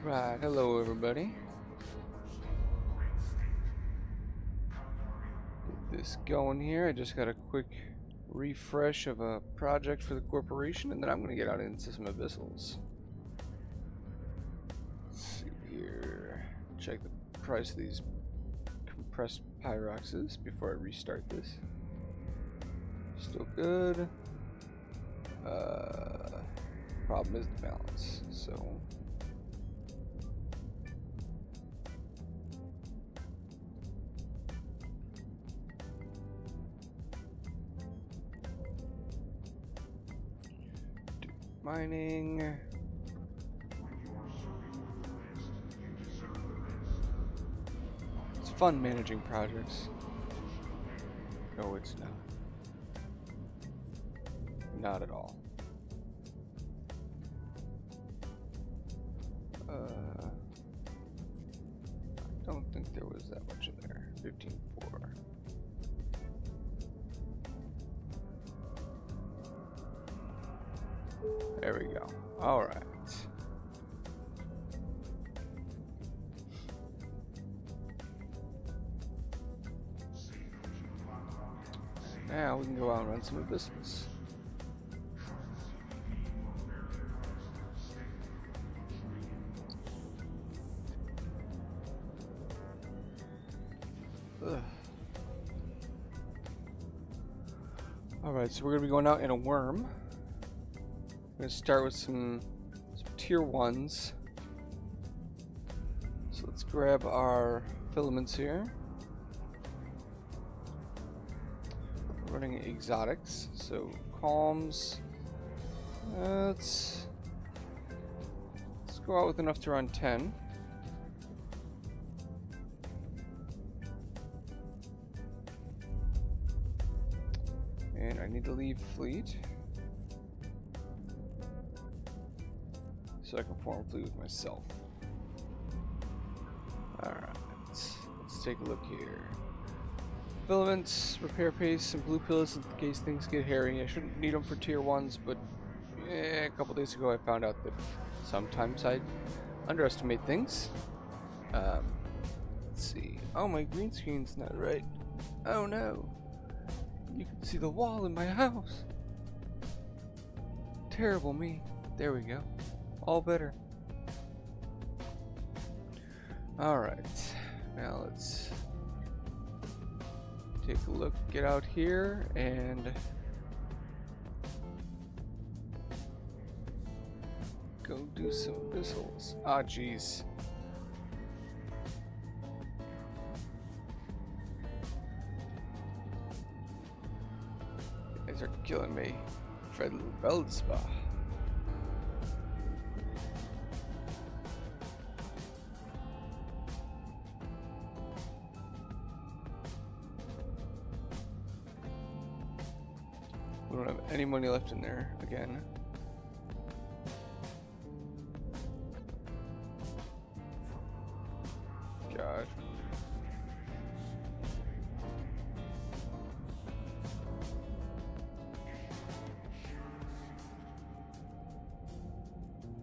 Right, hello everybody. Get this going here. I just got a quick refresh of a project for the corporation, and then I'm going to get out into some abyssals. Let's see here. Check the price of these compressed pyroxes before I restart this. Still good. Problem is the balance, so mining. It's fun managing projects. No, it's not. Not at all. I don't think there was that much in there. 15.4. There we go. All right. Now we can go out and run some abyssals. Alright, so we're going to be going out in a worm. I'm going to start with some tier 1s. So let's grab our filaments here. We're running exotics, so calms. Let's go out with enough to run 10. And I need to leave fleet so I can form a fleet with myself. Alright, let's take a look here. Filaments, repair paste, and blue pills in case things get hairy. I shouldn't need them for tier 1s, but a couple days ago I found out that sometimes I underestimate things. Let's see. Oh, my green screen's not right. Oh no. You can see the wall in my house. Terrible me. There we go. All better. Alright. Now let's take a look, get out here, and go do some abyssals. Ah, jeez. Are killing me. Fred Beldspa. We don't have any money left in there again. God.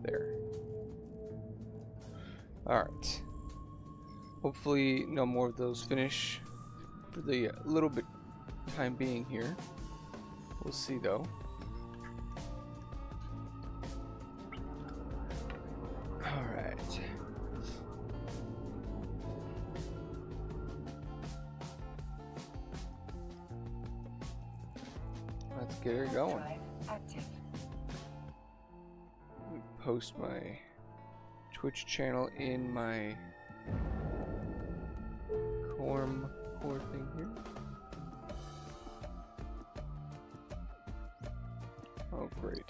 There. Alright. Hopefully no more of those finish for the little bit time being here. We'll see though. Alright. Let's get her going. Post my Twitch channel in my core thing here. Oh, great.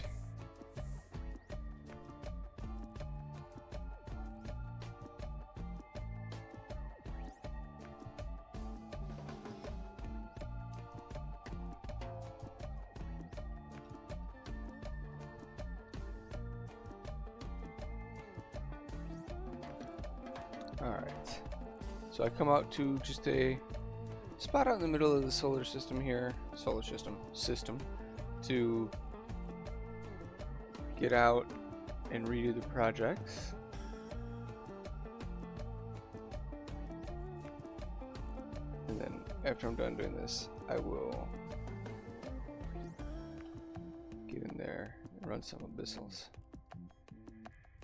Alright, so I come out to just a spot out in the middle of the solar system here, system, to get out and redo the projects. And then after I'm done doing this, I will get in there and run some Abyssals.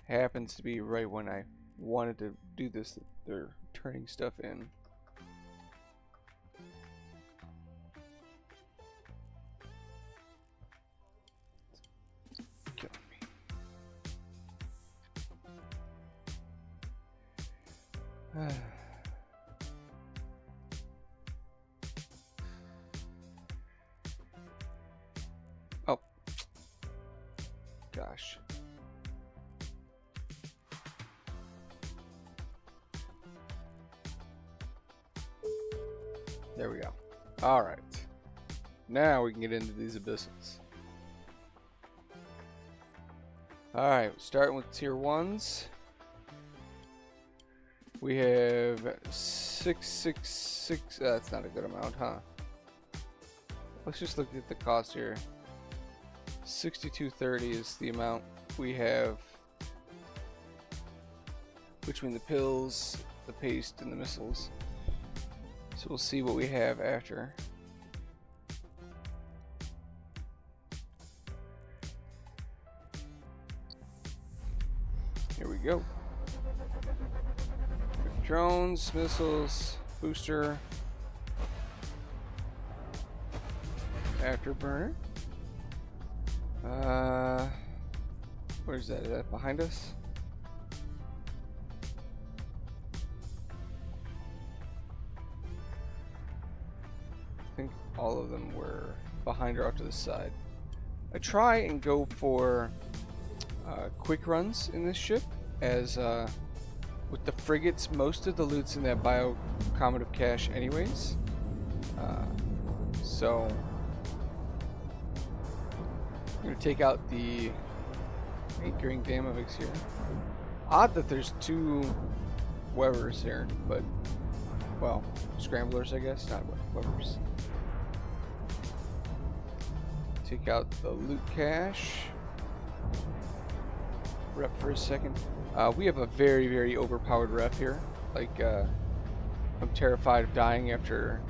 Happens to be right when I wanted to do this that they're turning stuff in. It's killing me. Oh. Gosh. There we go. Alright. Now we can get into these Abyssals. Alright, starting with tier 1s. We have 666. That's not a good amount, huh? Let's just look at the cost here. 6230 is the amount we have between the pills, the paste, and the missiles. So we'll see what we have after. Here we go. Drones, missiles, booster, afterburner. Where's that? Is that behind us? I think all of them were behind or off to the side. I try and go for quick runs in this ship, as with the frigates, most of the loot's in that bio-accommodative cache anyways. So I'm going to take out the anchoring dynamics here. Odd that there's 2 Webers here, but, well, scramblers I guess, not Webers. Take out the loot cache. Rep for a second. We have a very, very overpowered rep here. Like, I'm terrified of dying after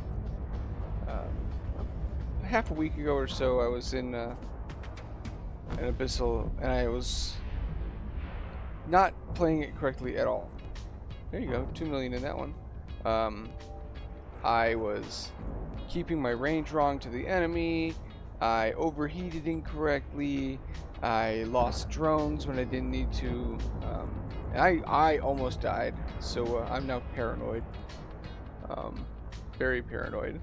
half a week ago or so. I was in an Abyssal and I was not playing it correctly at all. There you go, 2 million in that one. I was keeping my range wrong to the enemy. I overheated incorrectly. I lost drones when I didn't need to. I almost died, so I'm now paranoid. Very paranoid.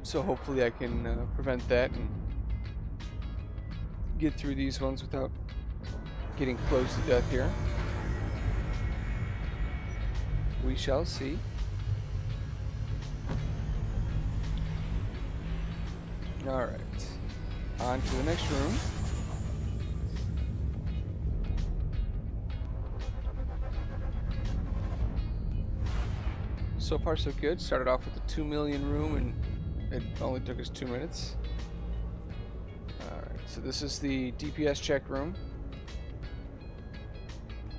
So hopefully I can prevent that and get through these ones without getting close to death here. We shall see. Alright. On to the next room. So far so good. Started off with the 2 million room and it only took us 2 minutes. Alright, so this is the DPS check room.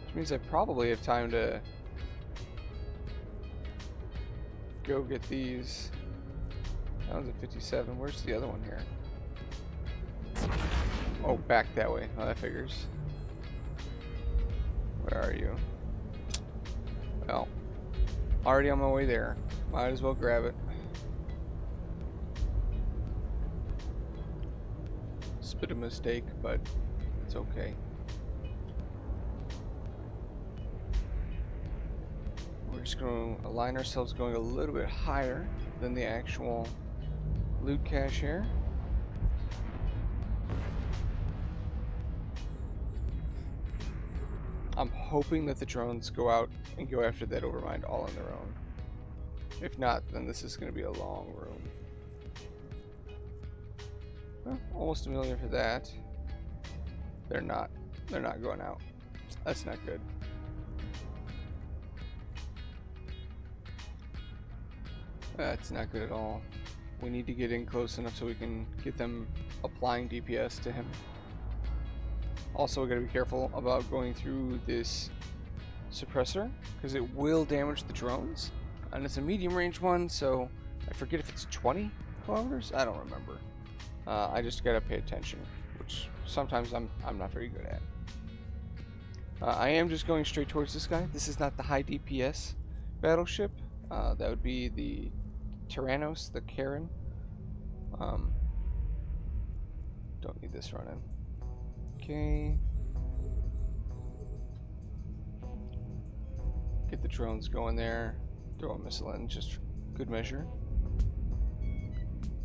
Which means I probably have time to go get these. That was a 57. Where's the other one here? Oh, back that way. Oh, that figures. Where are you? Well, already on my way there. Might as well grab it. It's a bit of a mistake, but it's okay. We're just going to align ourselves going a little bit higher than the actual loot cache here. I'm hoping that the drones go out and go after that overmind all on their own. If not, then this is going to be a long room. Well, almost 1 million for that. They're not going out. That's not good. That's not good at all. We need to get in close enough so we can get them applying DPS to him. Also, we gotta be careful about going through this suppressor because it will damage the drones. And it's a medium range one, so I forget if it's 20 kilometers. I don't remember. I just gotta pay attention, which sometimes I'm not very good at. I am just going straight towards this guy. This is not the high DPS battleship. That would be the Tyrannos, the Karen. Don't need this running. Okay. Get the drones going there. Throw a missile in, just good measure.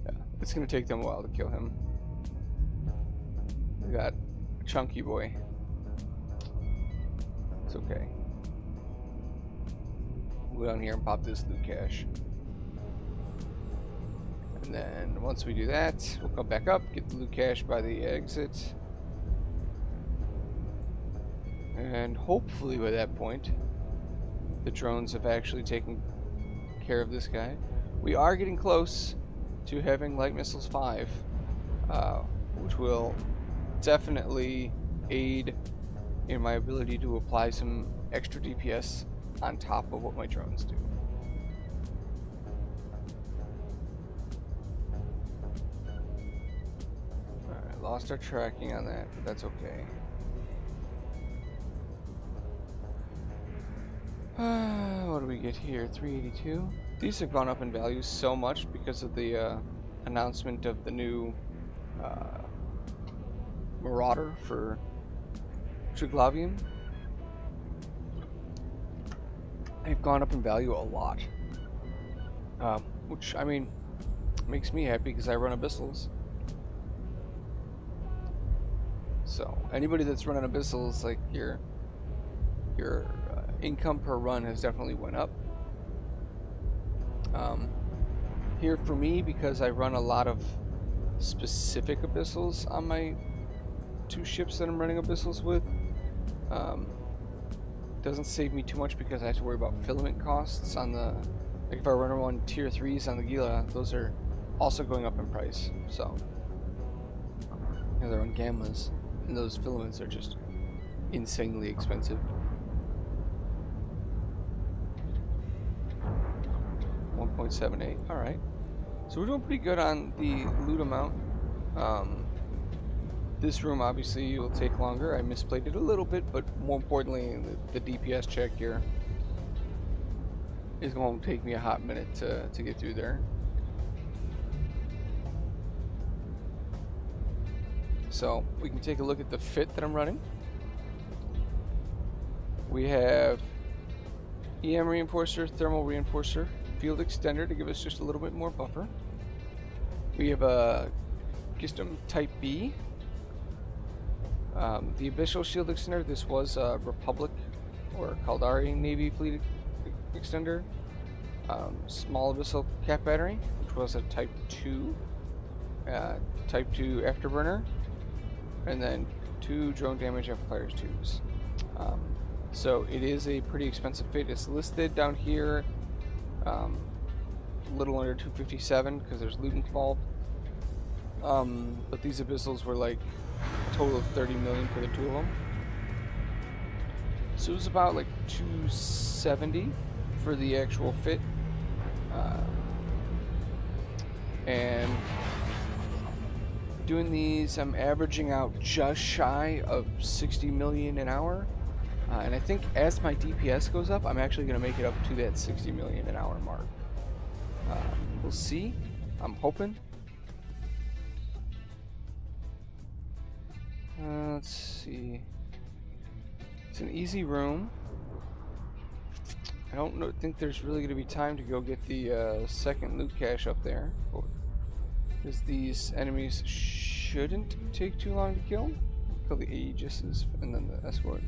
Yeah, it's gonna take them a while to kill him. We got a chunky boy. It's okay. We'll go down here and pop this loot cache. And then once we do that, we'll come back up, get the loot cache by the exit. And hopefully by that point, the drones have actually taken care of this guy. We are getting close to having Light Missiles 5, which will definitely aid in my ability to apply some extra DPS on top of what my drones do. Alright, lost our tracking on that, but that's okay. What do we get here? 382. These have gone up in value so much because of the announcement of the new Marauder for Triglavian. They've gone up in value a lot, which I mean makes me happy because I run Abyssals. So anybody that's running Abyssals, like your income per run has definitely went up. Here for me, because I run a lot of specific Abyssals on my 2 ships that I'm running Abyssals with, doesn't save me too much because I have to worry about filament costs on the, like if I run on tier 3s on the Gila, those are also going up in price. So they're on Gammas, and those filaments are just insanely expensive. 1.78. Alright. So we're doing pretty good on the loot amount. This room obviously will take longer. I misplayed it a little bit, but more importantly, the DPS check here is going to take me a hot minute to get through there. So we can take a look at the fit that I'm running. We have EM reinforcer, thermal reinforcer, field extender to give us just a little bit more buffer. We have a Gistum Type B. The Abyssal Shield Extender, this was a Republic or Caldari Navy Fleet Extender. Small Abyssal Cap Battery, which was a Type 2. Type 2 Afterburner. And then 2 Drone Damage Amplifiers tubes. So it is a pretty expensive fit. It's listed down here a little under 257 because there's loot involved. But these Abyssals were like a total of 30 million for the 2 of them. So it was about like 270 for the actual fit. And doing these, I'm averaging out just shy of 60 million an hour. And I think as my DPS goes up, I'm actually going to make it up to that 60 million an hour mark. We'll see. I'm hoping. Let's see. It's an easy room. I don't think there's really going to be time to go get the second loot cache up there. Because these enemies shouldn't take too long to kill. Kill the Aegises and then the escort.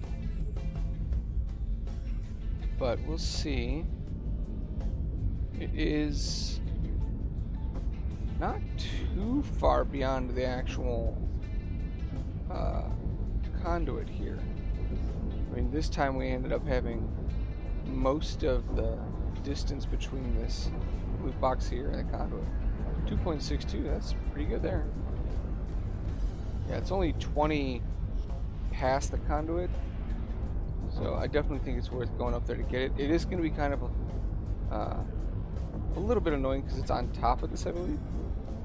But we'll see. It is not too far beyond the actual conduit here. I mean, this time we ended up having most of the distance between this loot box here and the conduit. 2.62, that's pretty good there. Yeah, it's only 20 past the conduit. So I definitely think it's worth going up there to get it. It is going to be kind of A little bit annoying because it's on top of this, I believe.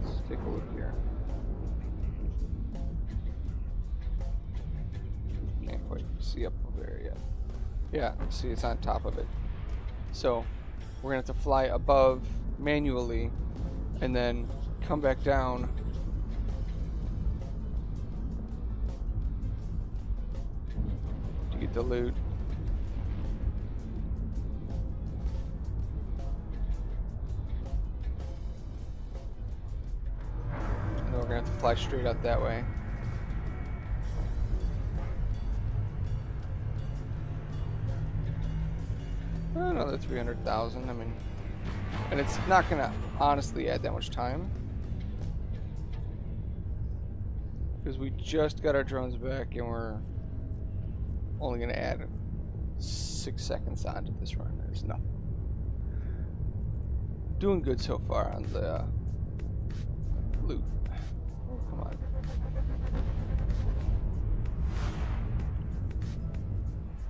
Let's take a look here. Can't quite see up over there yet. Yeah, see, it's on top of it. So we're gonna have to fly above manually and then come back down to get the loot. And then we're gonna have to fly straight out that way. Another 300,000. I mean, and it's not gonna honestly add that much time because we just got our drones back and we're only gonna add 6 seconds onto this run. There's nothing. Doing good so far on the loot. Oh, come on.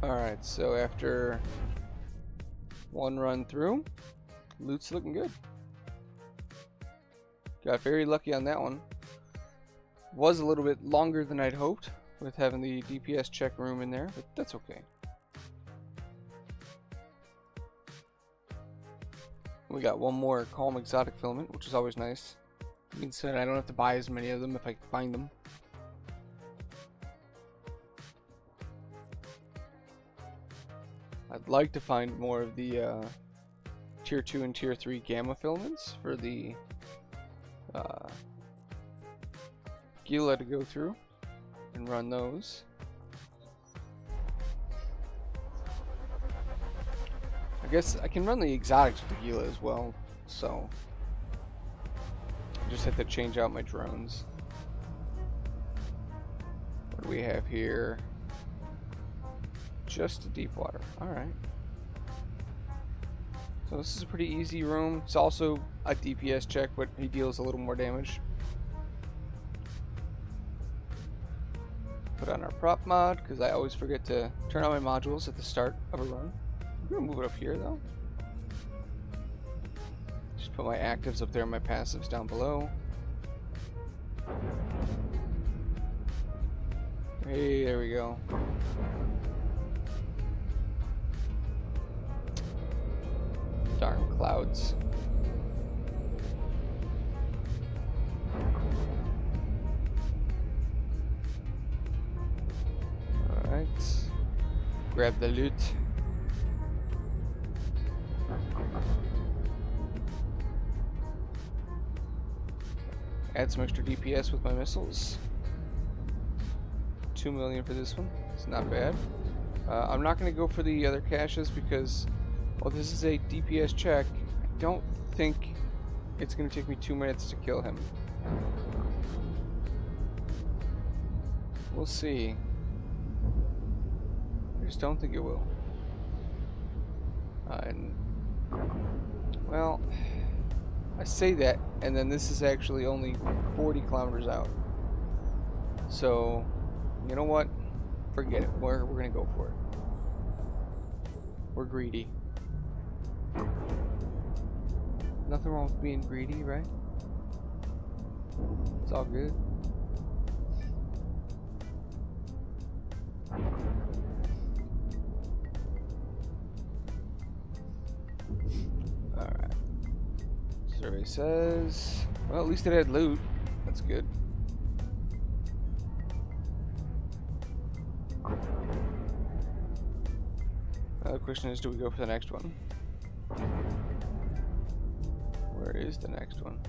Alright, so after one run through, loot's looking good. Got very lucky on that one. Was a little bit longer than I'd hoped with having the DPS check room in there, but that's okay. We got one more calm exotic filament, which is always nice. It means that I don't have to buy as many of them if I can find them. I'd like to find more of the tier 2 and tier 3 gamma filaments for the Gila to go through and run those. I guess I can run the exotics with the Gila as well, so I just have to change out my drones. What do we have here? Just a deep water. Alright. So this is a pretty easy room. It's also a DPS check, but he deals a little more damage. Put on our prop mod, because I always forget to turn on my modules at the start of a run. I'm going to move it up here, though. Just put my actives up there and my passives down below. Hey, there we go. Darn clouds. Alright. Grab the loot. Add some extra DPS with my missiles. 2 million for this one. It's not bad. I'm not going to go for the other caches because, well, this is a DPS check. I don't think it's going to take me 2 minutes to kill him. We'll see. I just don't think it will. Well, I say that, and then this is actually only 40 kilometers out. So, you know what? Forget it. We're going to go for it. We're greedy. Nothing wrong with being greedy, right? It's all good. Alright. Survey says... Well, at least it had loot. That's good. The question is, do we go for the next one? Where is the next one?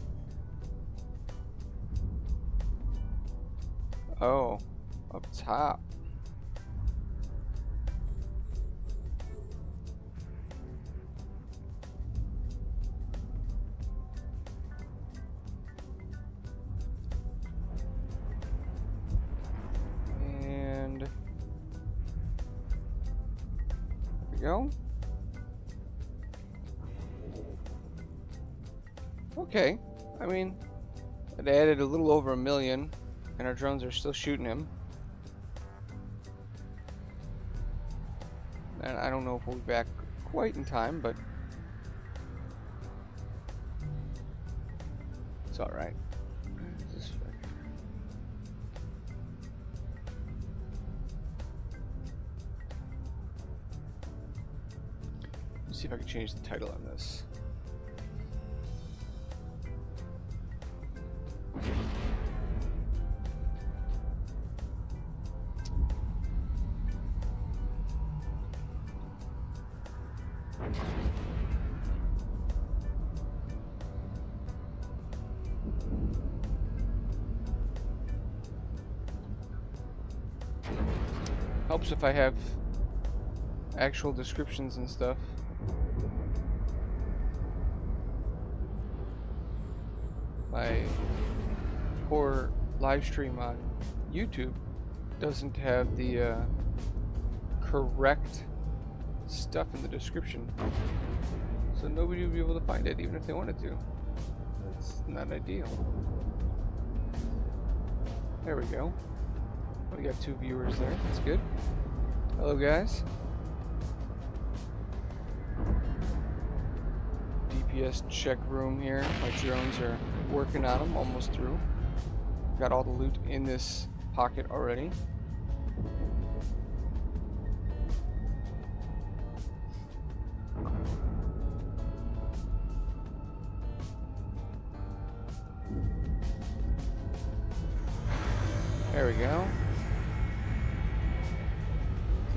Oh, up top. And there we go. Okay, I mean, it added a little over 1 million, and our drones are still shooting him. And I don't know if we'll be back quite in time, but It's alright. This way. Let's see if I can change the title on this. Helps if I have actual descriptions and stuff. My poor live stream on YouTube doesn't have the correct stuff in the description, so nobody would be able to find it even if they wanted to. That's not ideal. There we go. We got 2 viewers there. That's good. Hello, guys. DPS check room here. My drones are working on them, almost through. Got all the loot in this pocket already. There we go.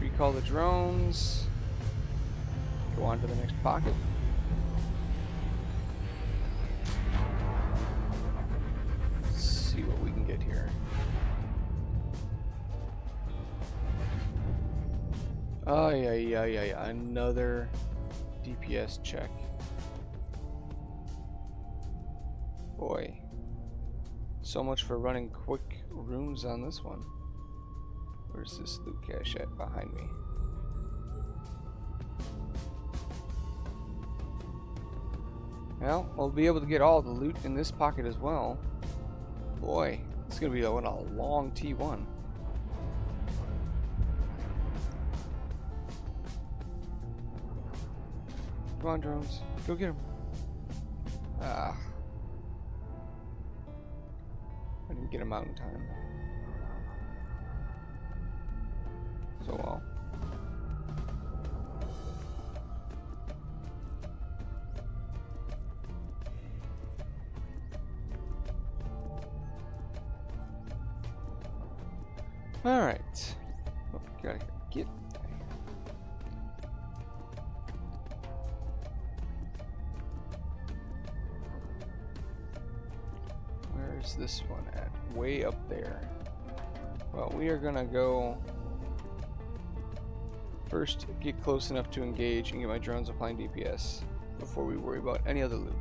Recall the drones. Go on to the next pocket. Let's see what we can get here. Oh, yeah. Another DPS check. Boy. So much for running quick rooms on this one. Where's this loot cache at behind me? Well, we'll be able to get all the loot in this pocket as well. Boy, it's gonna be a long T1. Come on, drones. Go get them. Ah. I didn't get them out in time. So well. All right. Oh, gotta get. Where's this one at? Way up there. Well, we are gonna go first, get close enough to engage and get my drones applying DPS before we worry about any other loot.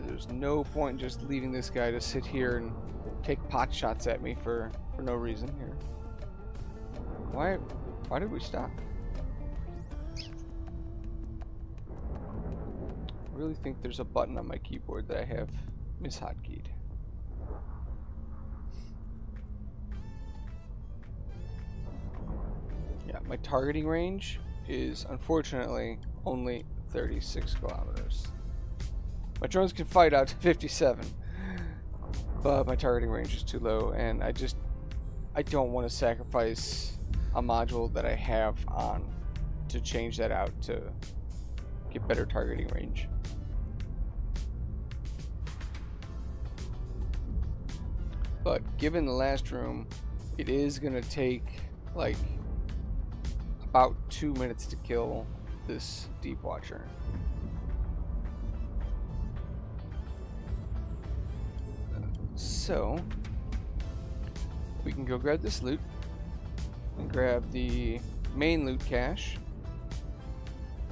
There's no point in just leaving this guy to sit here and take pot shots at me for no reason here. Why did we stop? I really think there's a button on my keyboard that I have mishotKeyed. Yeah, my targeting range is unfortunately only 36 kilometers. My drones can fight out to 57, but my targeting range is too low, and I don't want to sacrifice a module that I have on to change that out to get better targeting range. But given the last room, it is gonna take like about 2 minutes to kill this Deep Watcher. So we can go grab this loot and grab the main loot cache,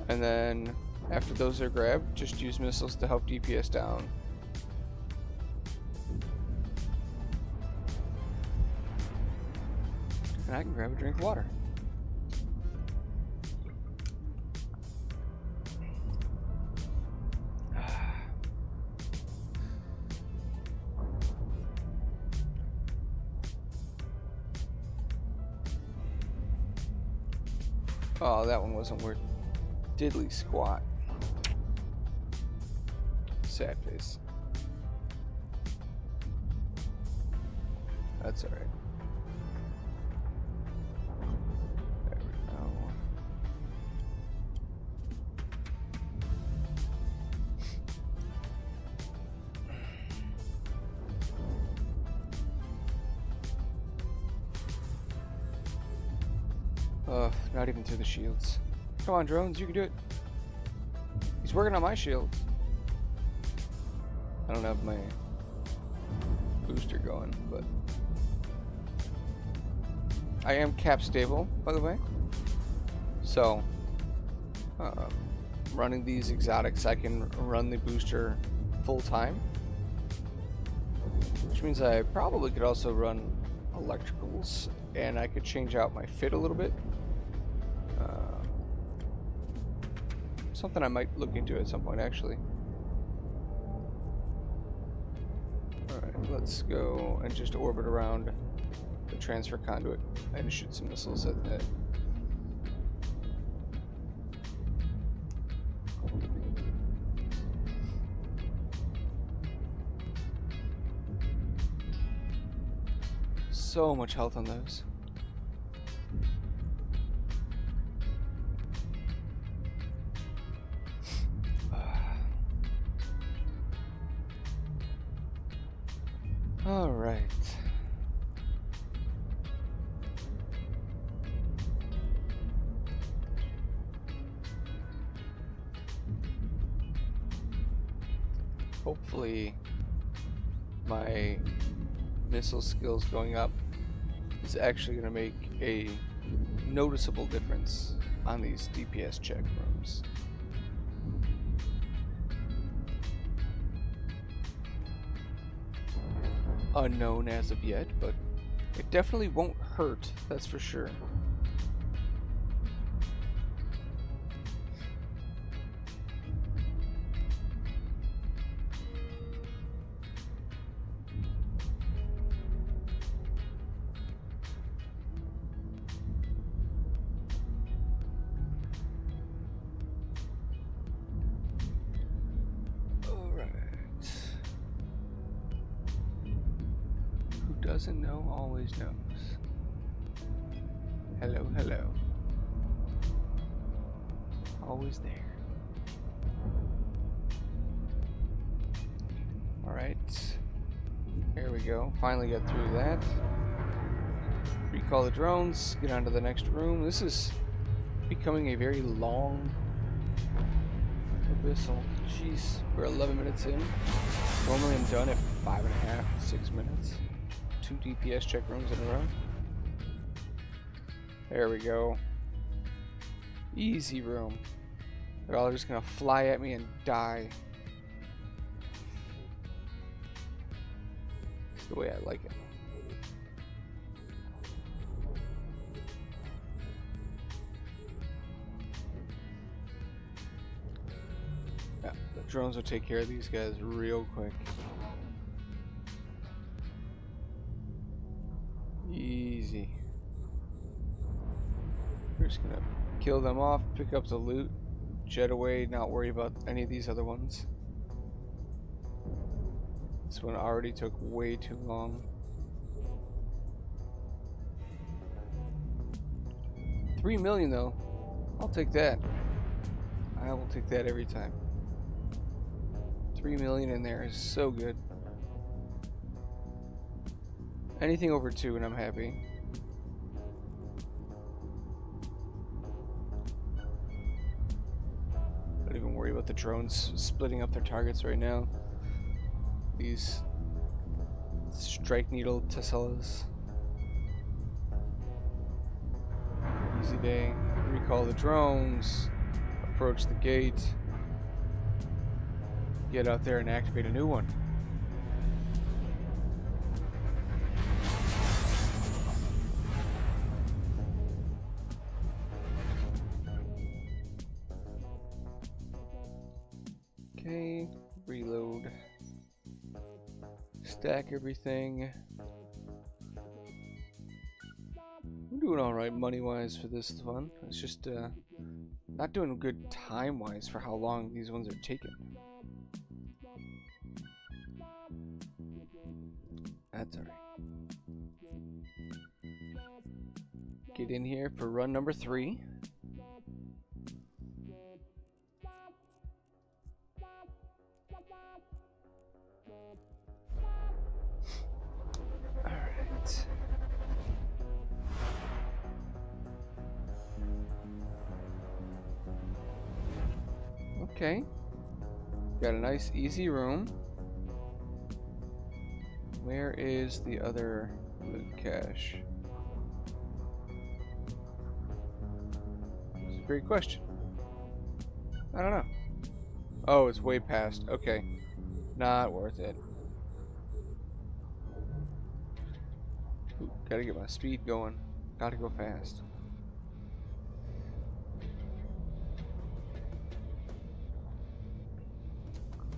and then after those are grabbed, just use missiles to help DPS down. And I can grab a drink of water. Oh, that one wasn't worth diddly squat. sad face. That's alright. There we go. Not even through the shields. Come on, drones, you can do it. He's working on my shield. I don't have my booster going, but I am cap stable, by the way. So, running these exotics, I can run the booster full time, which means I probably could also run electricals, and I could change out my fit a little bit. Something I might look into at some point, actually. Alright, let's go and just orbit around the transfer conduit and shoot some missiles at it. So much health on those. All right. Hopefully my missile skills going up is actually going to make a noticeable difference on these DPS check rooms. Unknown as of yet, but it definitely won't hurt, that's for sure. Doesn't know always knows. Hello, hello. Always there. Alright. Here we go. Finally got through that. Recall the drones. Get on to the next room. This is becoming a very long Abyssal. Jeez. We're 11 minutes in. Normally I'm done at 5.5, 6 minutes. 2 DPS check rooms in a row. There we go. Easy room. They're all just gonna fly at me and die. It's the way I like it. Yeah, the drones will take care of these guys real quick. Easy. We're just gonna kill them off, pick up the loot, jet away, not worry about any of these other ones. This one already took way too long. 3 million though. I'll take that. I will take that every time. 3 million in there is so good. Anything over 2 and I'm happy. Don't even worry about the drones splitting up their targets right now. These strike needle Tessellas. Easy day. Recall the drones. Approach the gate. Get out there and activate a new one. Okay, reload. Stack everything. I'm doing alright money-wise for this one. It's just not doing good time-wise for how long these ones are taking. That's alright. Get in here for run number 3. Alright. Okay. Got a nice easy room. Where is the other loot cache? That's a great question. I don't know. Oh, it's way past. Okay. Not worth it. Ooh, gotta get my speed going. Gotta go fast.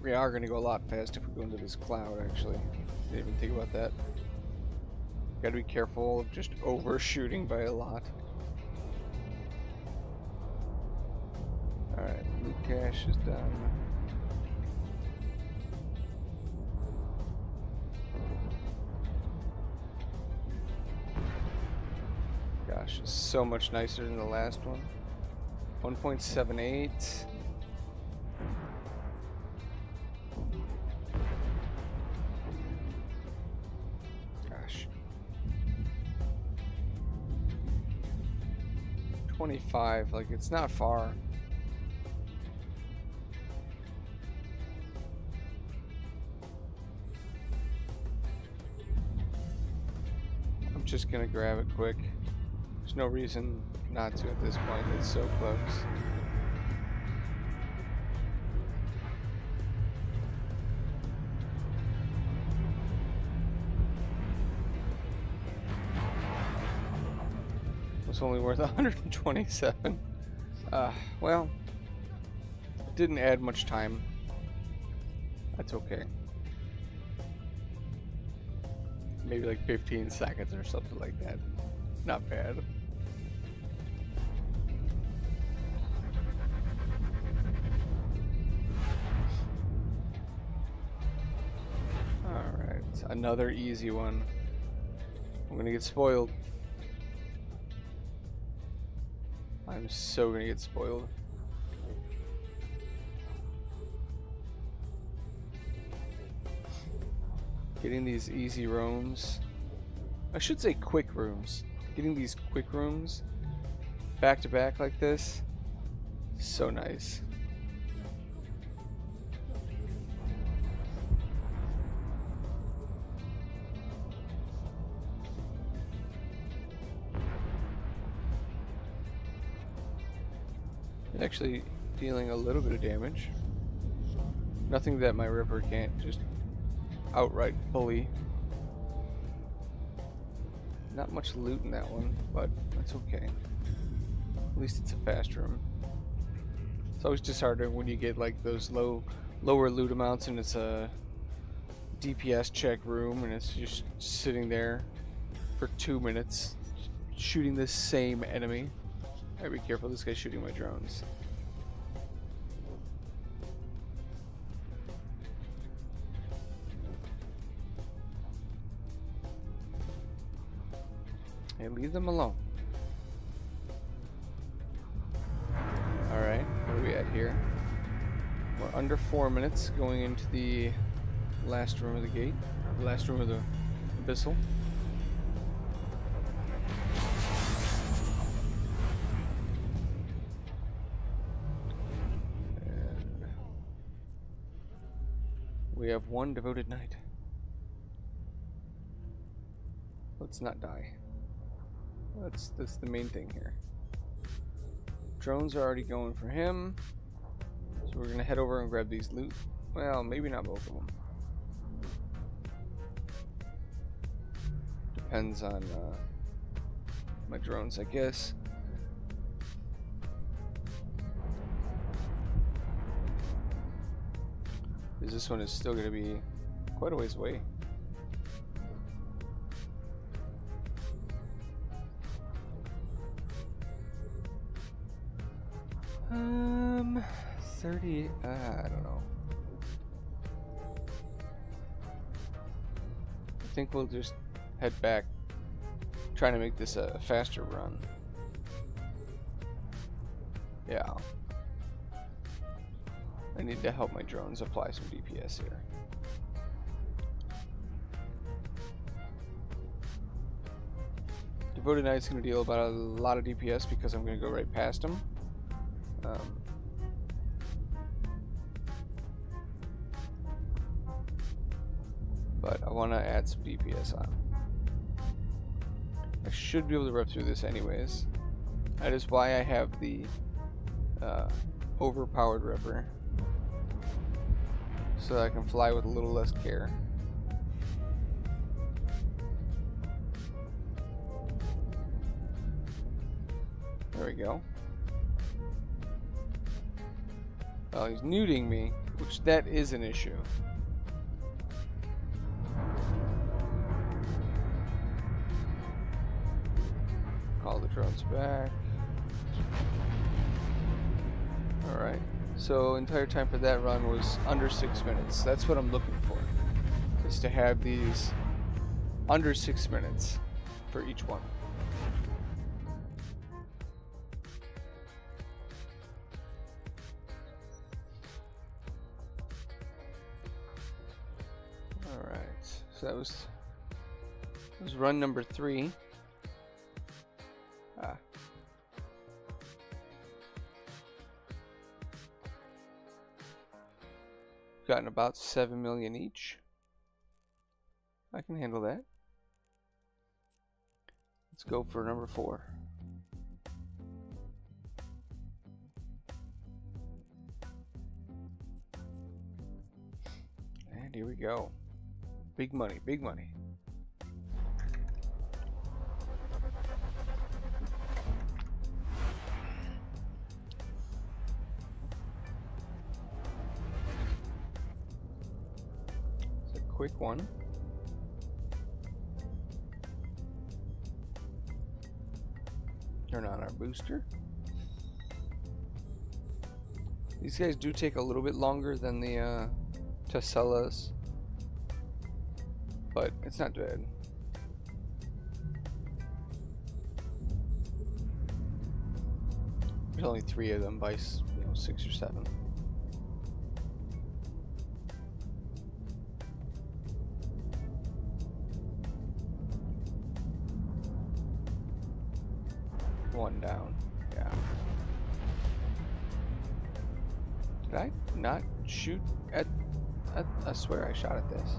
We are gonna go a lot fast if we go into this cloud, actually. Didn't even think about that. Gotta be careful of just overshooting by a lot. Alright, loot cache is done. Gosh, it's so much nicer than the last one. 1.78. Gosh. 25, like it's not far. I'm just gonna grab it quick. There's no reason not to at this point. It's so close. It's only worth 127. Well, it didn't add much time. That's okay. Maybe like 15 seconds or something like that. Not bad. Alright, another easy one. I'm gonna get spoiled. I'm so gonna get spoiled. Getting these easy rooms. I should say quick rooms. Getting these quick rooms back to back like this. So nice. Actually dealing a little bit of damage. Nothing that my Ripper can't just outright bully. Not much loot in that one, but that's okay. At least it's a fast room. It's always disheartening when you get like those lower loot amounts and it's a DPS check room and it's just sitting there for 2 minutes shooting the same enemy. Gotta be careful, this guy's shooting my drones. Hey, leave them alone. Alright, where are we at here? We're under 4 minutes going into the last room of the gate. The last room of the Abyssal. We have one devoted knight. Let's not die. That's the main thing here. Drones are already going for him. So we're gonna head over and grab these loot. Well, maybe not both of them. Depends on my drones, I guess. Because this one is still going to be quite a ways away. Um, 30, I don't know. I think we'll just head back, trying to make this a faster run. Yeah. I need to help my drones apply some DPS here. Devoted Knight's going to deal about a lot of DPS because I'm going to go right past him. But I want to add some DPS on. I should be able to rip through this anyways. That is why I have the overpowered ripper, so that I can fly with a little less care. There we go. Oh, he's nuding me, which that is an issue. Call the drones back. Alright, so entire time for that run was under 6 minutes. That's what I'm looking for, is to have these under 6 minutes for each one. Alright, so that was run number 3. Gotten about 7 million each. I can handle that. Let's go for number 4. And here we go. Big money, big money. Quick one. Turn on our booster. These guys do take a little bit longer than the Tessellas, but it's not bad. There's only 3 of them by 6 or 7. One down. Yeah. Did I not shoot at I swear I shot at this.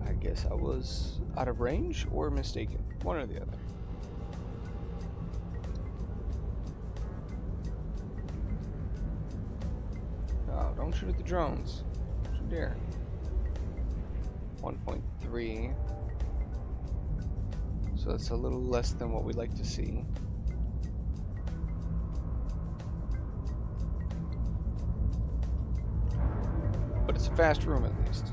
I guess I was out of range or mistaken. One or the other. Oh, don't shoot at the drones. Don't you dare. 1.3. So that's a little less than what we'd like to see. But it's a fast room at least.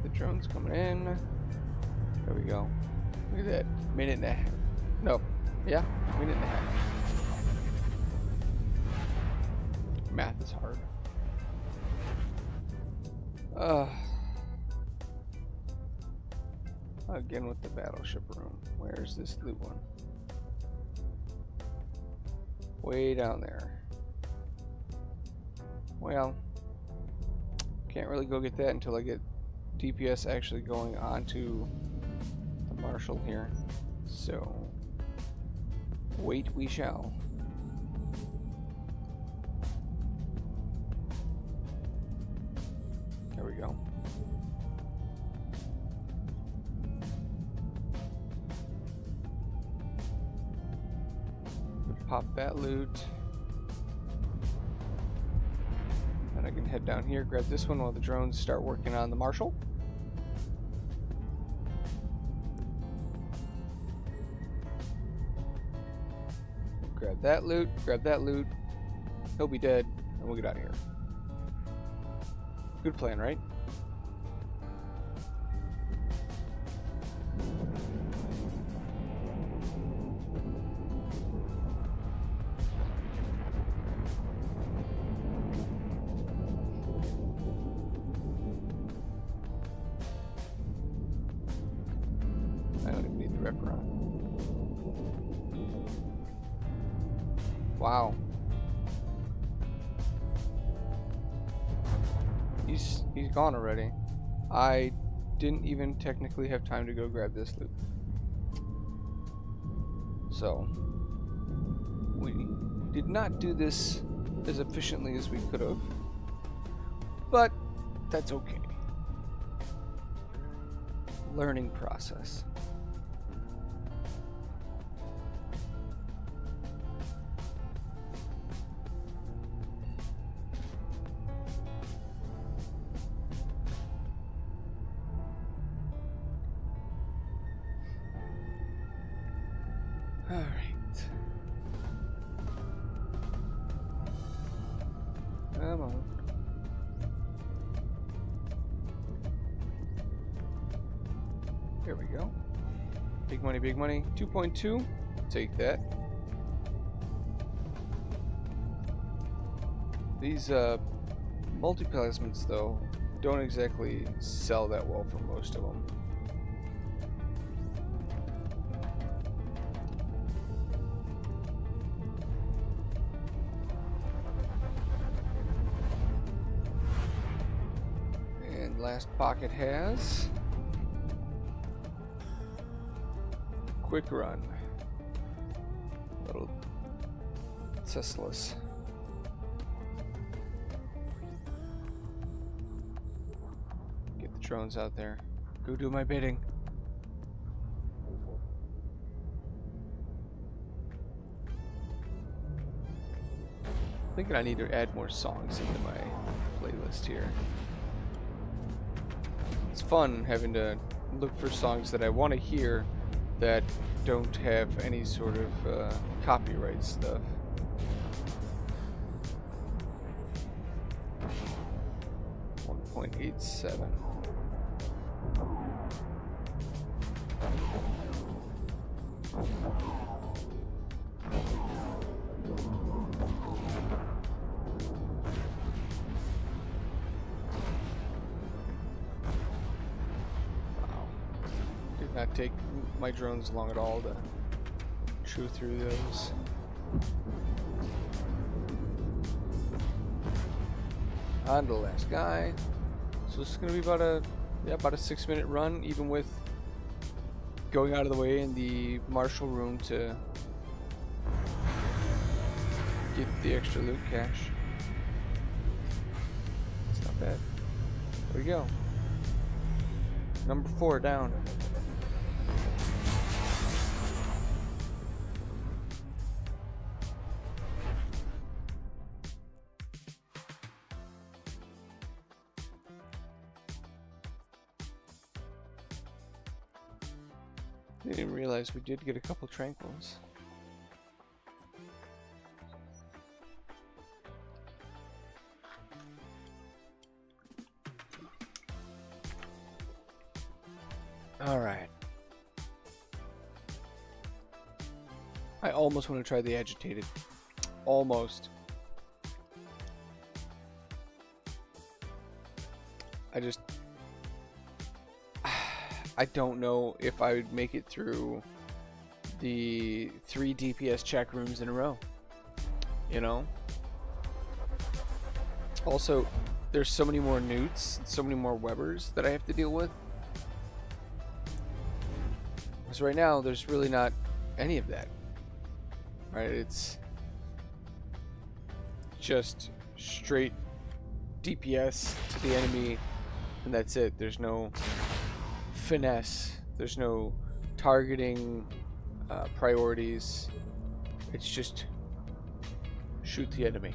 The drone's coming in. There we go. Look at that. Minute and a half. Nope. Yeah, minute and a half. Math is hard. Again with the battleship room. Where's this loot one? Way down there. Well, can't really go get that until I get DPS actually going onto the Marshal here. So, wait we shall. There we go. Pop that loot. And I can head down here, grab this one while the drones start working on the Marshal. Grab that loot, grab that loot. He'll be dead, and we'll get out of here. Good plan, right? wrap around. Wow. He's gone already. I didn't even technically have time to go grab this loot. So, we did not do this as efficiently as we could have, but that's okay. Learning process. All right. Come on. There we go. Big money, big money. 2.2. Take that. These multi-plasmids, though, don't exactly sell that well for most of them. And last pocket has quick run. Little Teslas. Get the drones out there. Go do my bidding. I'm thinking I need to add more songs into my playlist here. It's fun having to look for songs that I want to hear that don't have any sort of copyright stuff. .87. Not take my drones long at all to chew through those. On to the last guy. So this is gonna be about a 6-minute run, even with going out of the way in the marshal room to get the extra loot cache. It's not bad. There we go. Number 4 down. I didn't realize we did get a couple tranquils. All right. I almost want to try the agitated. Almost. I don't know if I would make it through the 3 DPS check rooms in a row. You know? Also, there's so many more newts, so many more Webbers that I have to deal with. Because right now, there's really not any of that. Right? It's just straight DPS to the enemy, and that's it. There's no finesse, there's no targeting priorities. It's just shoot the enemy.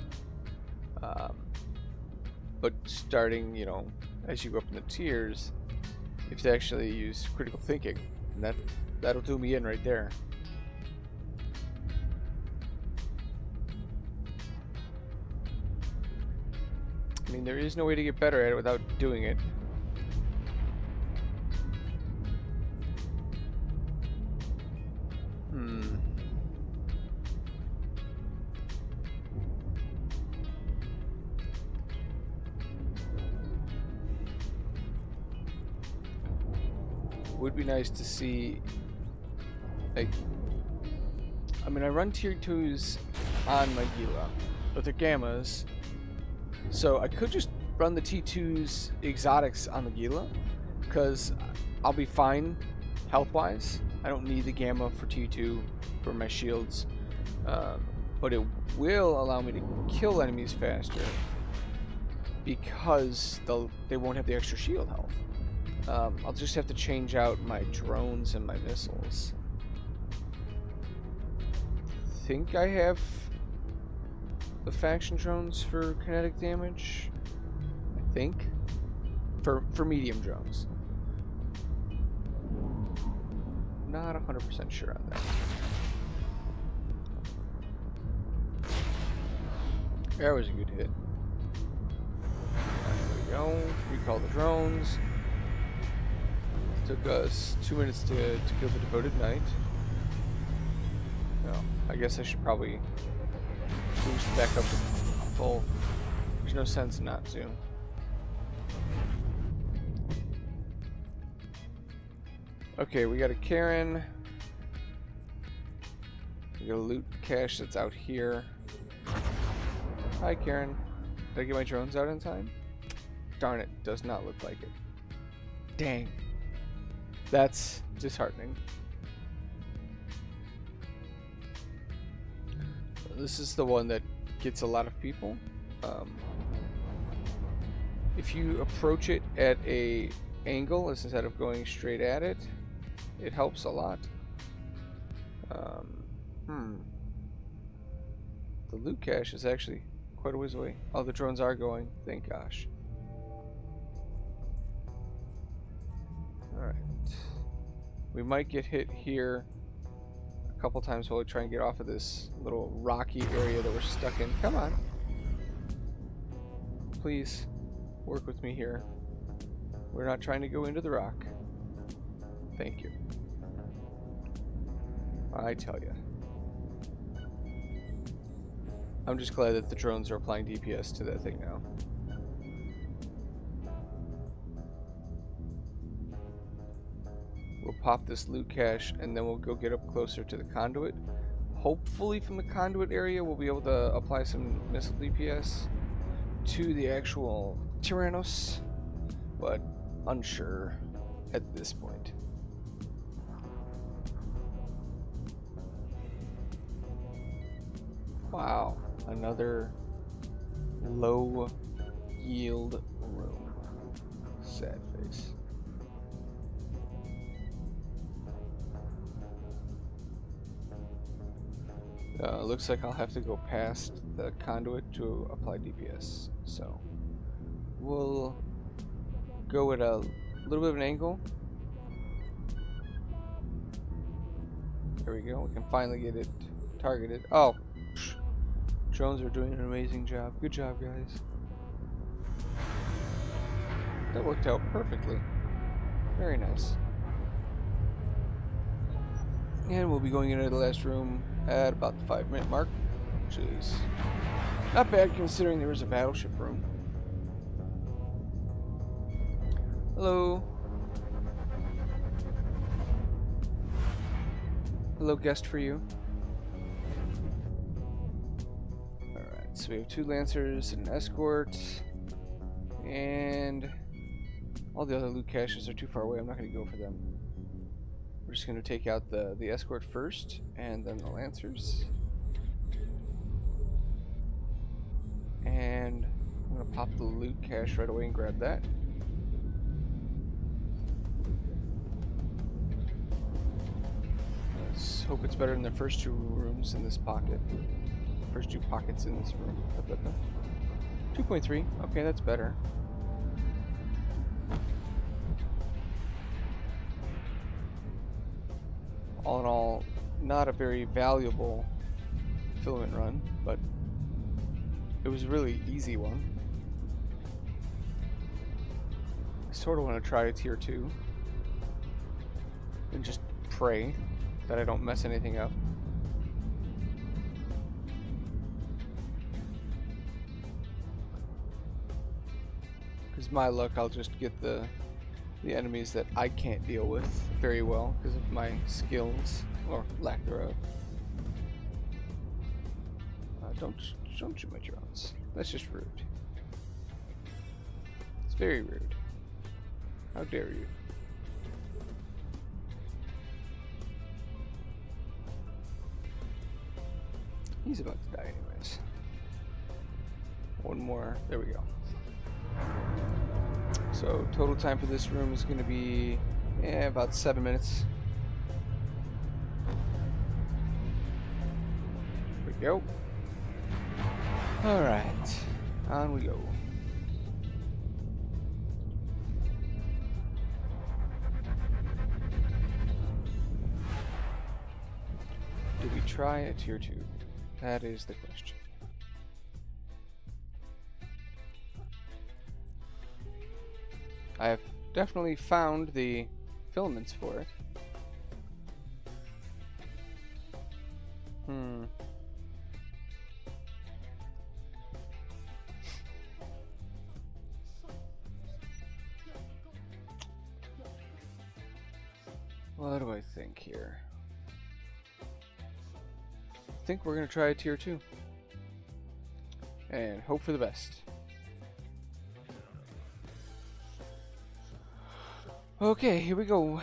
But starting, you know, as you go up in the tiers, you have to actually use critical thinking, and that'll do me in right there. I mean, there is no way to get better at it without doing it. Would be nice to see Like, I mean, I run tier 2s on my Gila, but they're gammas, so I could just run the T2s exotics on the Gila, because I'll be fine health-wise. I don't need the gamma for T2 for my shields, but it will allow me to kill enemies faster because they won't have the extra shield health. I'll just have to change out my drones and my missiles. I think I have the faction drones for kinetic damage. I think for medium drones. Not 100% sure on that. That was a good hit. There we go. Recall the drones. Took us 2 minutes to kill the devoted knight. Oh, I guess I should probably boost back up to full. There's no sense not to. Okay, we got a Karen. We got a loot cache that's out here. Hi, Karen. Did I get my drones out in time? Darn it, does not look like it. Dang. That's disheartening. This is the one that gets a lot of people. If you approach it at a angle instead of going straight at it, it helps a lot. The loot cache is actually quite a ways away. Oh, the drones are going. Thank gosh. Alright. We might get hit here a couple times while we try and get off of this little rocky area that we're stuck in. Come on. Please, work with me here. We're not trying to go into the rock. Thank you. I tell you. I'm just glad that the drones are applying DPS to that thing now. We'll pop this loot cache and then we'll go get up closer to the conduit. Hopefully from the conduit area we'll be able to apply some missile DPS to the actual Tyrannos, but unsure at this point. Wow, another low yield room. Sad face. Looks like I'll have to go past the conduit to apply DPS, so we'll go at a little bit of an angle. There we go. We can finally get it targeted. Oh, drones are doing an amazing job. Good job, guys. That worked out perfectly. Very nice. And we'll be going into the last room at about the 5-minute mark, which is not bad considering there was a battleship room. Hello. Hello, guest for you. Alright, so we have 2 Lancers and an escort. And all the other loot caches are too far away. I'm not going to go for them. We're just going to take out the escort first, and then the Lancers. And I'm going to pop the loot cache right away and grab that. Let's hope it's better than the first 2 rooms in this pocket. First 2 pockets in this room. 2.3. Okay, that's better. All in all, not a very valuable filament run, but it was a really easy one. I sort of want to try a tier 2 and just pray that I don't mess anything up. Because my luck, I'll just get the enemies that I can't deal with very well because of my skills. Or lack thereof. Don't shoot my drones. That's just rude. It's very rude. How dare you? He's about to die anyways. One more. There we go. So total time for this room is going to be about 7 minutes. Here we go. Alright. On we go. Do we try a tier 2? That is the question. I have definitely found the filaments for it. What do I think here? I think we're going to try a tier 2. And hope for the best. Okay, here we go.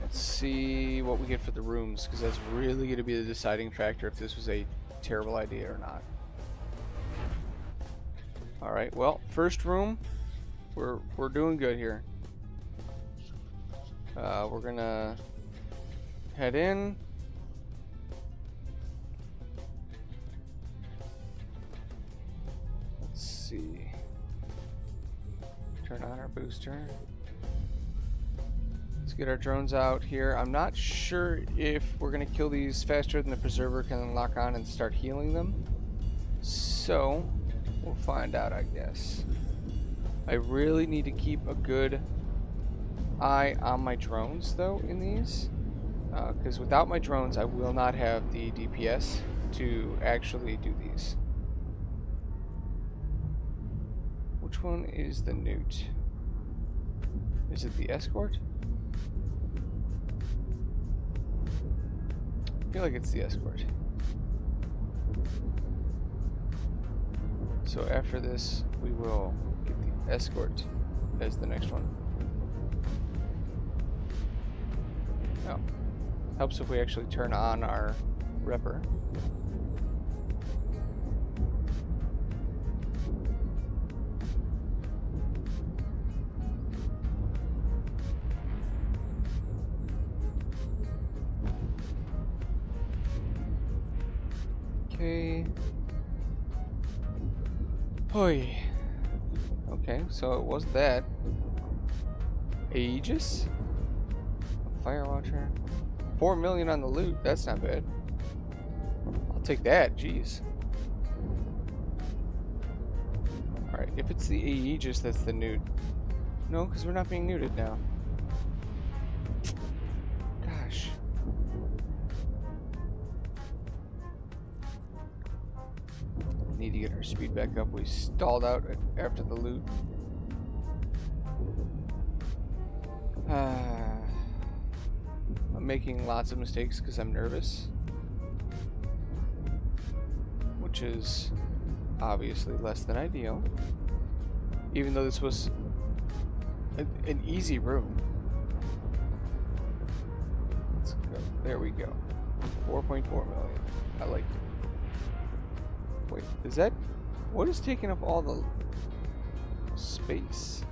Let's see what we get for the rooms, because that's really going to be the deciding factor if this was a terrible idea or not. Alright, well, first room, we're doing good here. We're gonna head in. Let's see. Turn on our booster. Let's get our drones out here. I'm not sure if we're gonna kill these faster than the preserver can lock on and start healing them. So we'll find out, I guess. I really need to keep a good eye on my drones though in these, because without my drones I will not have the DPS to actually do these. Which one is the newt? Is it the escort? I feel like it's the escort. So after this we will get the escort as the next one. Oh. Helps if we actually turn on our repper. Okay. Hoi. Okay, so it was that. Aegis? Firewatcher. 4 million on the loot. That's not bad. I'll take that. Jeez. Alright, if it's the Aegis that's the newt. No, because we're not being neuted now. Gosh. Need to get our speed back up. We stalled out after the loot. I'm making lots of mistakes because I'm nervous, which is obviously less than ideal, even though this was an easy room. Let's go. There we go. 4.4 million. I like it. Wait, is that what is taking up all the space?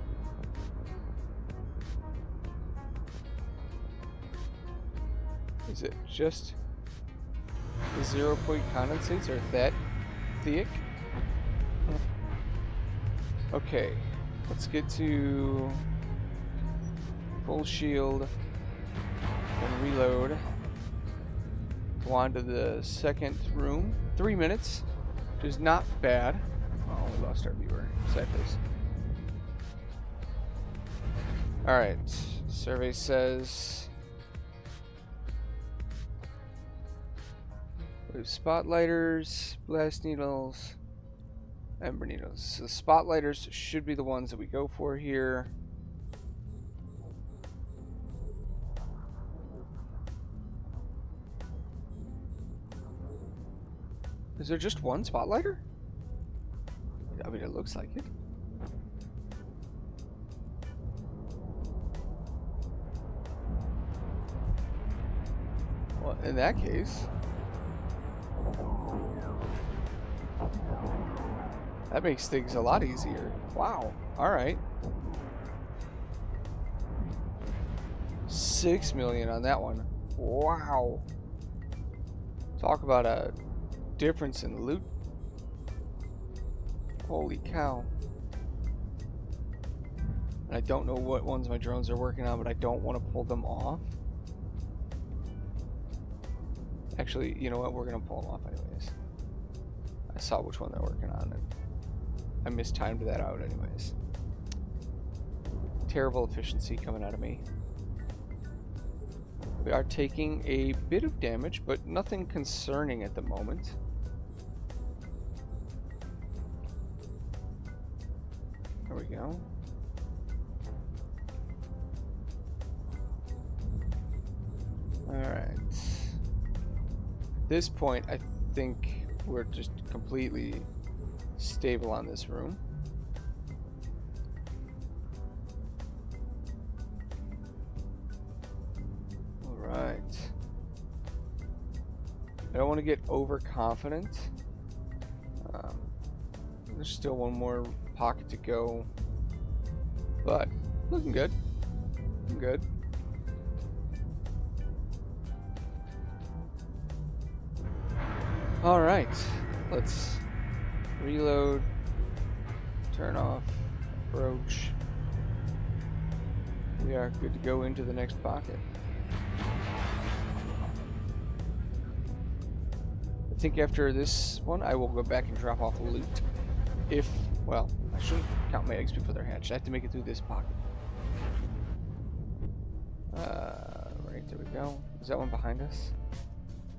Is it just the 0-point condensates are that thick? Okay, let's get to full shield and reload. Go on to the second room. 3 minutes, which is not bad. Oh, we lost our viewer. Sad face. Alright, survey says we have spotlighters, blast needles, And Berninos. So the spotlighters should be the ones that we go for here. Is there just one spotlighter? I mean, it looks like it. Well, in that case... that makes things a lot easier. Wow. Alright. 6 million on that one. Wow. Talk about a difference in loot. Holy cow. And I don't know what ones my drones are working on, but I don't want to pull them off. Actually, you know what? We're going to pull them off anyways. I saw which one they're working on, and I mistimed that out anyways. Terrible efficiency coming out of me. We are taking a bit of damage, but nothing concerning at the moment. There we go. Alright. At this point, I think we're just completely stable on this room. Alright. I don't want to get overconfident. There's still one more pocket to go, but looking good. Looking good. All right, let's reload, turn off, approach. We are good to go into the next pocket. I think after this one, I will go back and drop off loot. If, well, I shouldn't count my eggs before they're hatched. I have to make it through this pocket. Right, there we go. Is that one behind us?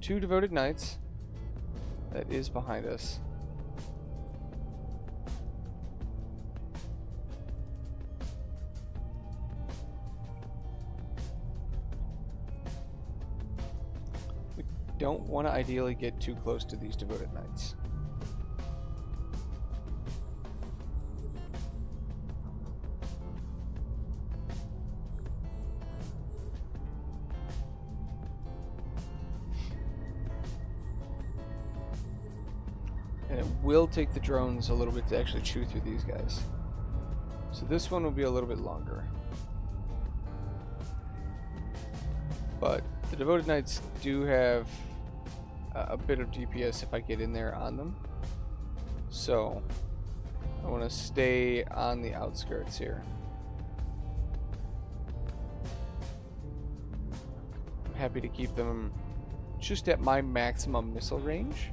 2 devoted knights. That is behind us. We don't want to ideally get too close to these devoted knights. And it will take the drones a little bit to actually chew through these guys. So this one will be a little bit longer. But the devoted knights do have a bit of DPS if I get in there on them. So I want to stay on the outskirts here. I'm happy to keep them just at my maximum missile range.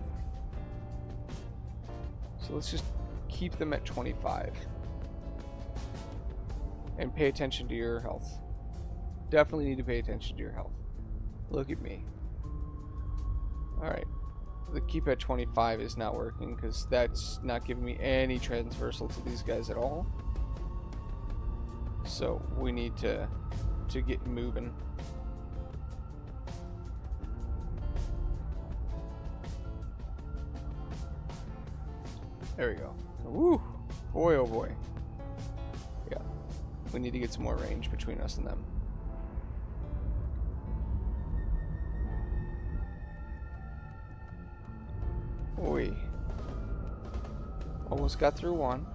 So let's just keep them at 25. And pay attention to your health. Definitely need to pay attention to your health. Look at me. Alright. The keep at 25 is not working because that's not giving me any transversal to these guys at all. So we need to get moving. There we go. Woo! Boy, oh boy. Yeah. We need to get some more range between us and them. Oi. Almost got through one.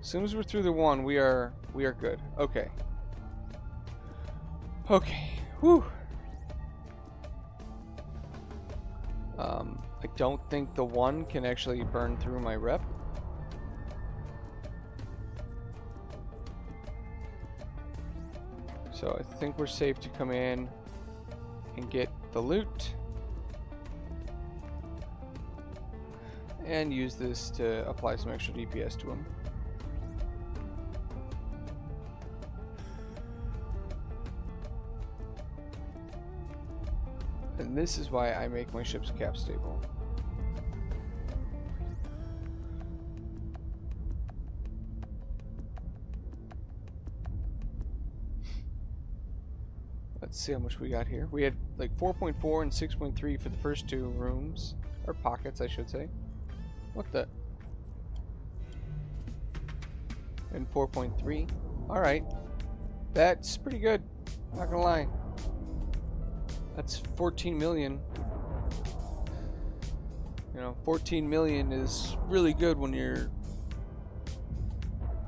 As soon as we're through the one, we are good. Okay. Okay. Whew. I don't think the one can actually burn through my rep. So I think we're safe to come in and get the loot. And use this to apply some extra DPS to him. And this is why I make my ships cap stable. Let's see how much we got here. We had like 4.4 and 6.3 for the first two rooms. Or pockets, I should say. What the? And 4.3. Alright. That's pretty good. Not gonna lie. That's 14 million. You know, 14 million is really good when you're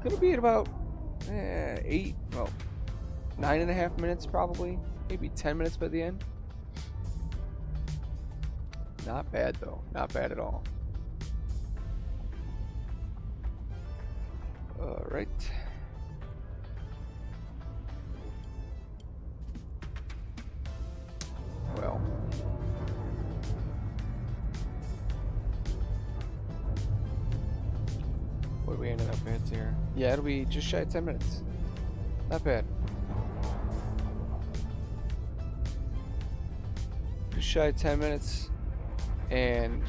gonna be at about 9.5 minutes probably. Maybe 10 minutes by the end. Not bad though. Not bad at all. Alright. Well. What do we ended up at here? Yeah, it'll be just shy of 10 minutes. Not bad. Just shy of 10 minutes. And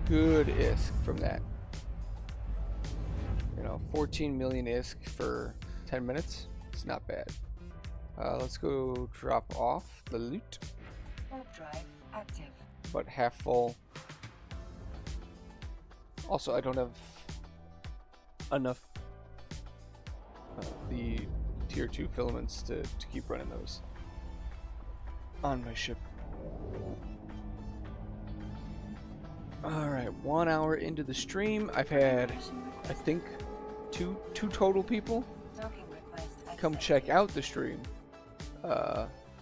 good ISK from that. You know, 14 million ISK for 10 minutes. It's not bad. Let's go drop off the loot. Warp drive active. But half full. Also, I don't have enough the tier 2 filaments to keep running those on my ship. Alright, 1 hour into the stream. I've had, I think, two total people come check out the stream.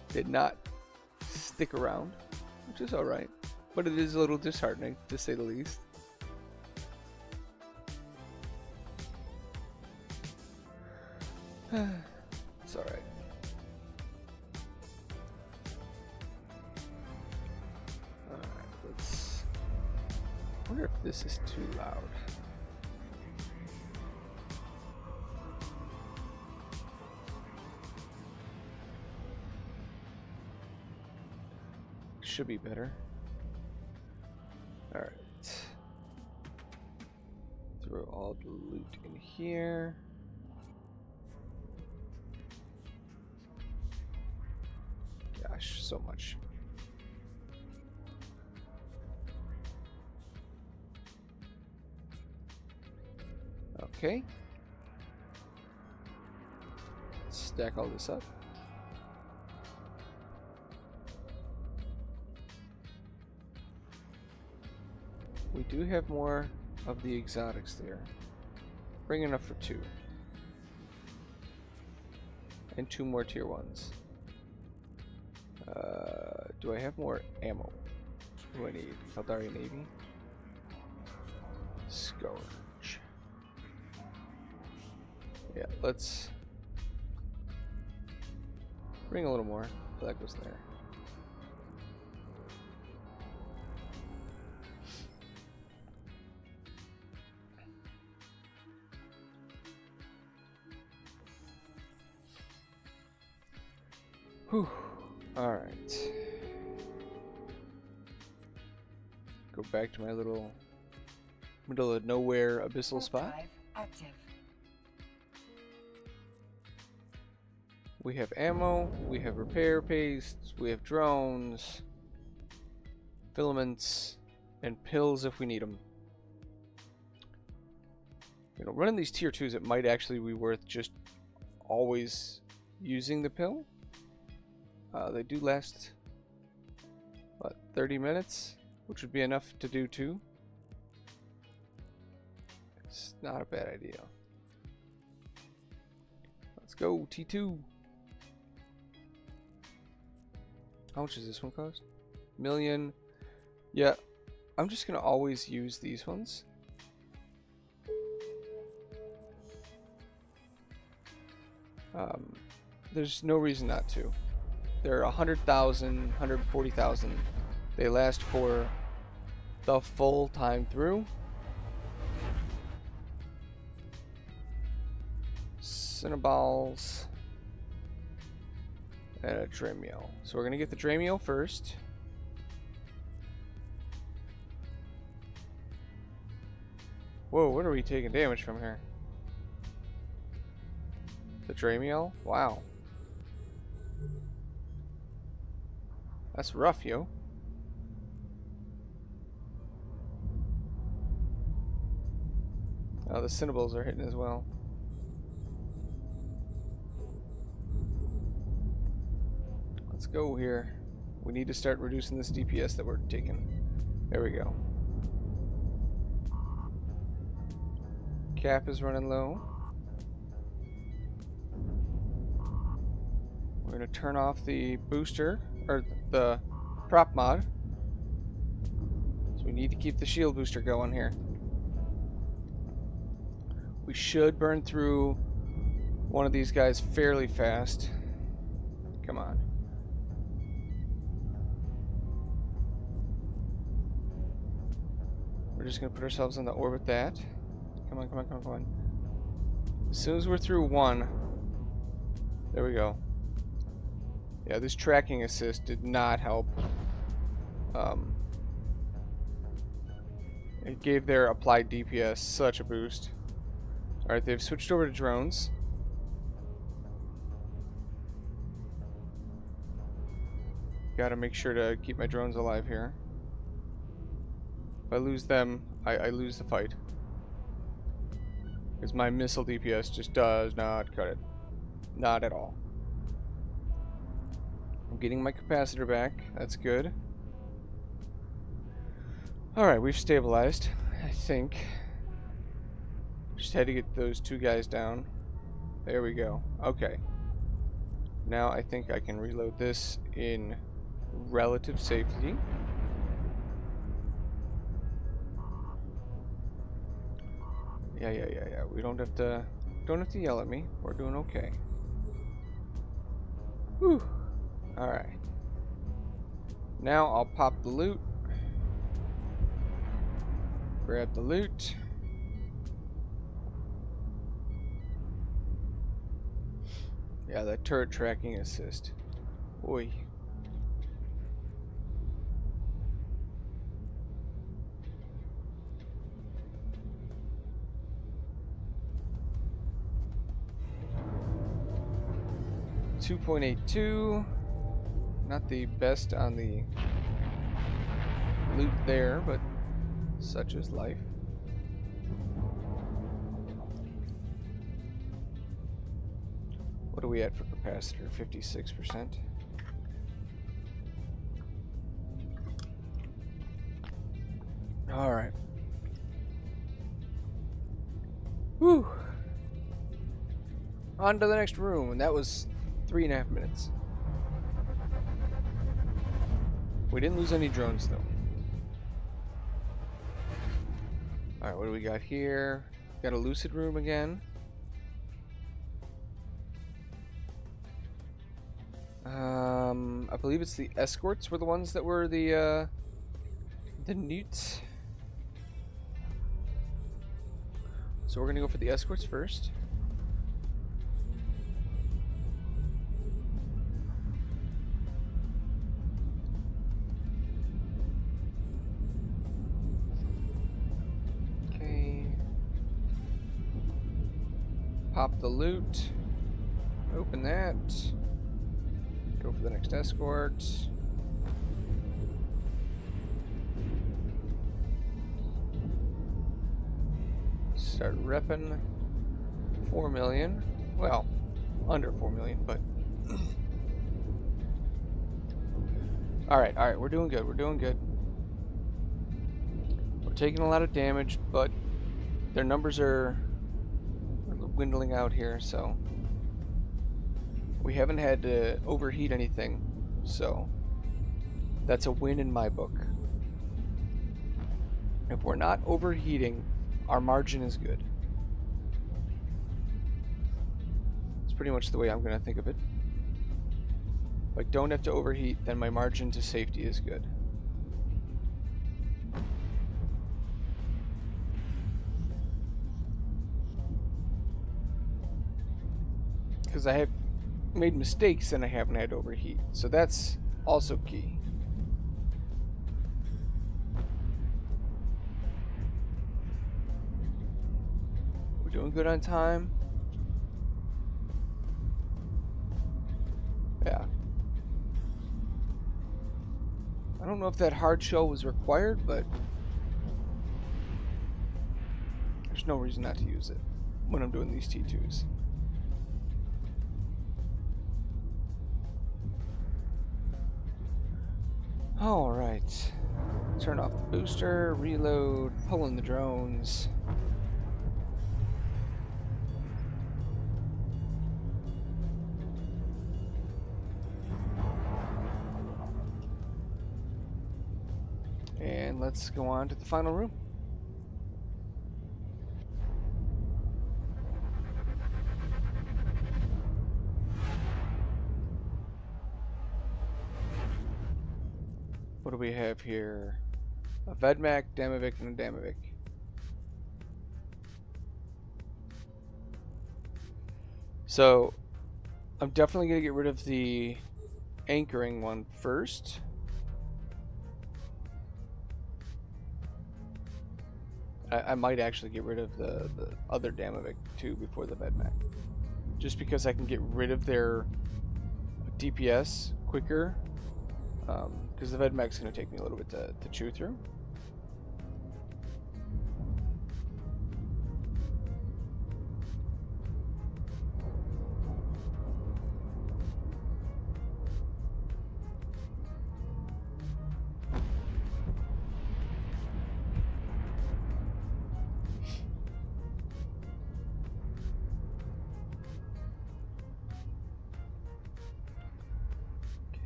Did not stick around, which is alright. But it is a little disheartening, to say the least. It's alright. Alright, let's... I wonder if this is too loud. Should be better. Alright. Throw all the loot in here. Gosh, so much. Okay. Let's stack all this up. We do have more of the exotics there. Bring enough for 2. And 2 more tier 1s. Do I have more ammo? What do I need? Caldari Navy? Scourge. Yeah, let's bring a little more. That goes there. Whew. Alright. Go back to my little middle of nowhere abyssal spot. Active. We have ammo, we have repair pastes, we have drones, filaments, and pills if we need them. You know, running these tier 2s, it might actually be worth just always using the pill. They do last, what, 30 minutes? Which would be enough to do 2. It's not a bad idea. Let's go, T2. How much does this one cost? Million. Yeah, I'm just gonna always use these ones. There's no reason not to. They're 100,000, 140,000. They last for the full time through. Cinnaballs. and a Dremio. So we're gonna get the Dremio first. Whoa, what are we taking damage from here? The Dremio? Wow. That's rough, yo. Oh, the Cinnables are hitting as well. Let's go here. We need to start reducing this DPS that we're taking. There we go. Cap is running low. We're going to turn off the booster, or the prop mod. So we need to keep the shield booster going here. We should burn through one of these guys fairly fast. Come on. We're just going to put ourselves in the orbit that. Come on, come on, come on, come on. As soon as we're through one, there we go. Yeah, this tracking assist did not help. It gave their applied DPS such a boost. Alright, they've switched over to drones. Gotta make sure to keep my drones alive here. If I lose them, I lose the fight. Because my missile DPS just does not cut it. Not at all. I'm getting my capacitor back. That's good. Alright, we've stabilized, I think. Just had to get those two guys down. There we go. Okay. Now I think I can reload this in relative safety. Yeah. We don't have to yell at me. We're doing okay. Whew. Alright. Now I'll pop the loot. Grab the loot. Yeah, that turret tracking assist. Oi. .82. Not the best on the loot there, but such is life. What are we at for capacitor? 56%. All right. Whew. On to the next room, and that was 3.5 minutes. We didn't lose any drones though. Alright, what do we got here? Got a lucid room again. I believe it's the escorts were the ones that were the newts. So we're gonna go for the escorts first. Pop the loot. Open that. Go for the next escort. Start repping 4 million. Well, under 4 million, but Alright, we're doing good. We're doing good. We're taking a lot of damage, but their numbers are dwindling out here, so we haven't had to overheat anything, so that's a win in my book. If we're not overheating, our margin is good. It's pretty much the way I'm going to think of it. If I don't have to overheat, then my margin to safety is good. Because I have made mistakes and I haven't had to overheat. So that's also key. We're doing good on time. Yeah. I don't know if that hard shell was required, but there's no reason not to use it when I'm doing these T2s. Alright. Turn off the booster, reload, pull in the drones. And let's go on to the final room. What do we have here? A Vedmak, Damavik, and a Damavik. So, I'm definitely going to get rid of the anchoring one first. I might actually get rid of the other Damavik too before the Vedmak. Just because I can get rid of their DPS quicker. Because the Vedmak's going to take me a little bit to chew through.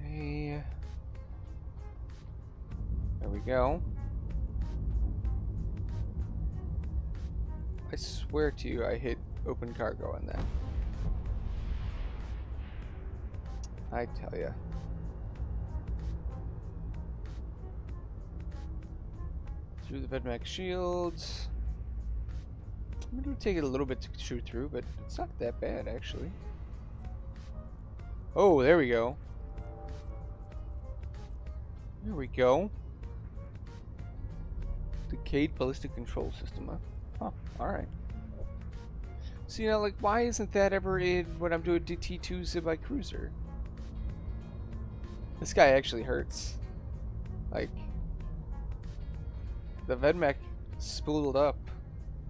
Okay. There we go. I swear to you, I hit open cargo on that. I tell ya. Through the Vedmak shields. I'm gonna take it a little bit to shoot through, but it's not that bad actually. Oh, there we go. There we go. Decayed ballistic control system, huh? Huh, alright. So, you know, like, why isn't that ever in when I'm doing T2s in my cruiser? This guy actually hurts. Like, the Vedmak spooled up,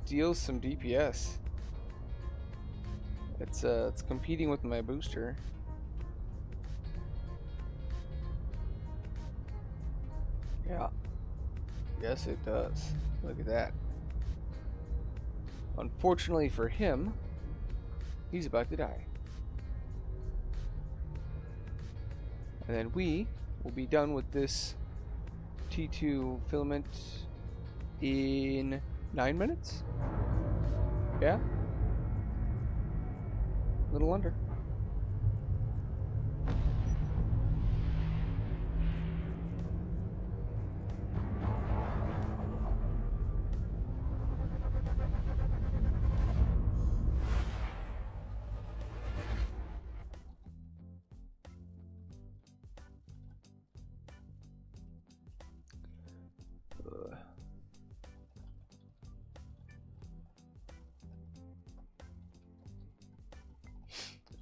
deals some DPS. It's competing with my booster. Yeah. Yes, it does. Look at that. Unfortunately for him, he's about to die. And then we will be done with this T2 filament in 9 minutes? Yeah? A little under.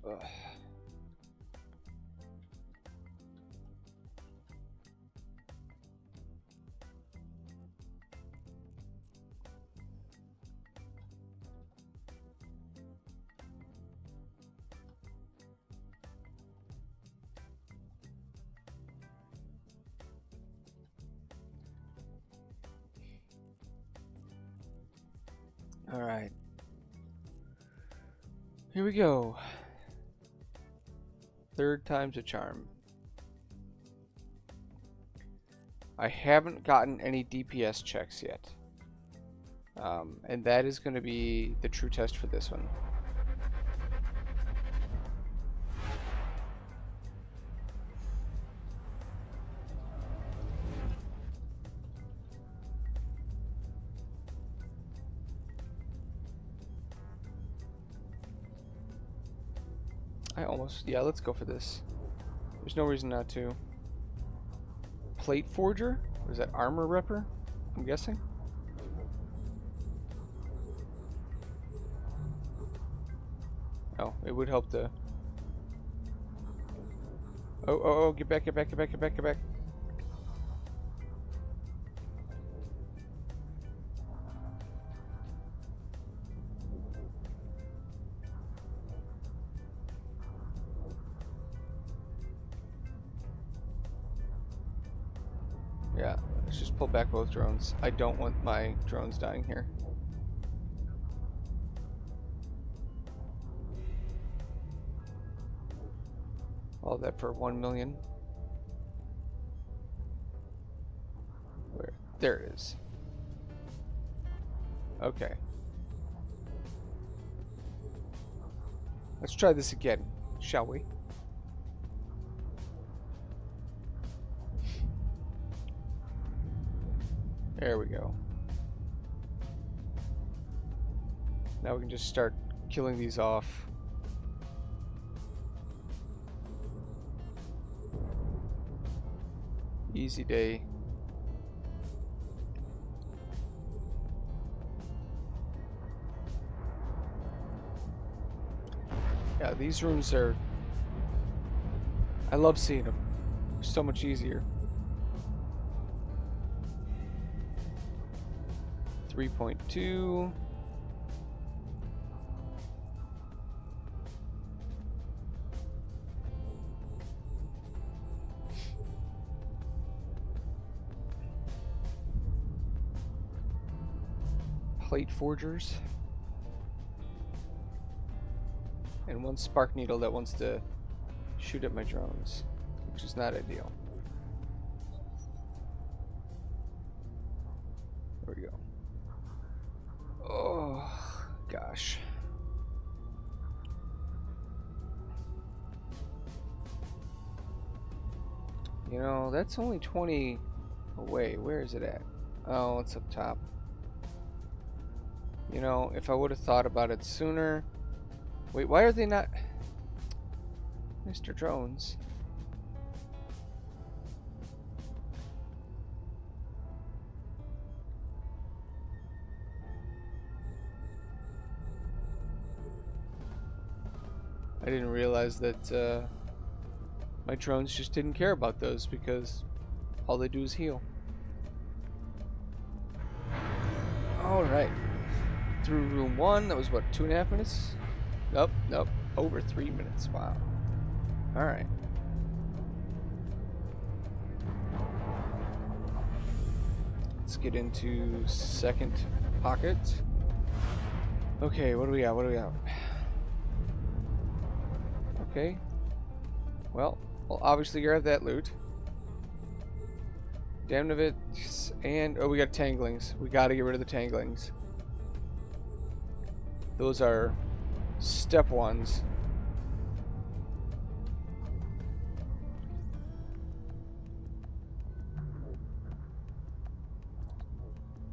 Ugh. All right. Here we go. Third time's a charm. I haven't gotten any DPS checks yet. And that is going to be the true test for this one. Yeah, let's go for this. There's no reason not to. Plate forger? What is that, armor repper? I'm guessing? Oh, it would help to... Oh, get back, get back, get back, get back, get back. Yeah, let's just pull back both drones. I don't want my drones dying here. All that for 1 million. Where? There it is. Okay. Let's try this again, shall we? There we go. Now we can just start killing these off. Easy day. Yeah, these rooms are... I love seeing them. They're so much easier. 3.2. Plate forgers. And one spark needle that wants to shoot at my drones, which is not ideal. There we go. Oh, gosh. You know, that's only 20 away. Where is it at? Oh, it's up top. You know, if I would have thought about it sooner... Wait, why are they not... Mr. Drones? I didn't realize that my drones just didn't care about those because all they do is heal. Alright. Through room 1, that was what, 2.5 minutes? Nope, over 3 minutes, wow. Alright. Let's get into second pocket. Okay, what do we got, Okay. Well, I'll obviously grab that loot. Damn of it, and oh, we got tanglings. We gotta get rid of the tanglings. Those are step ones.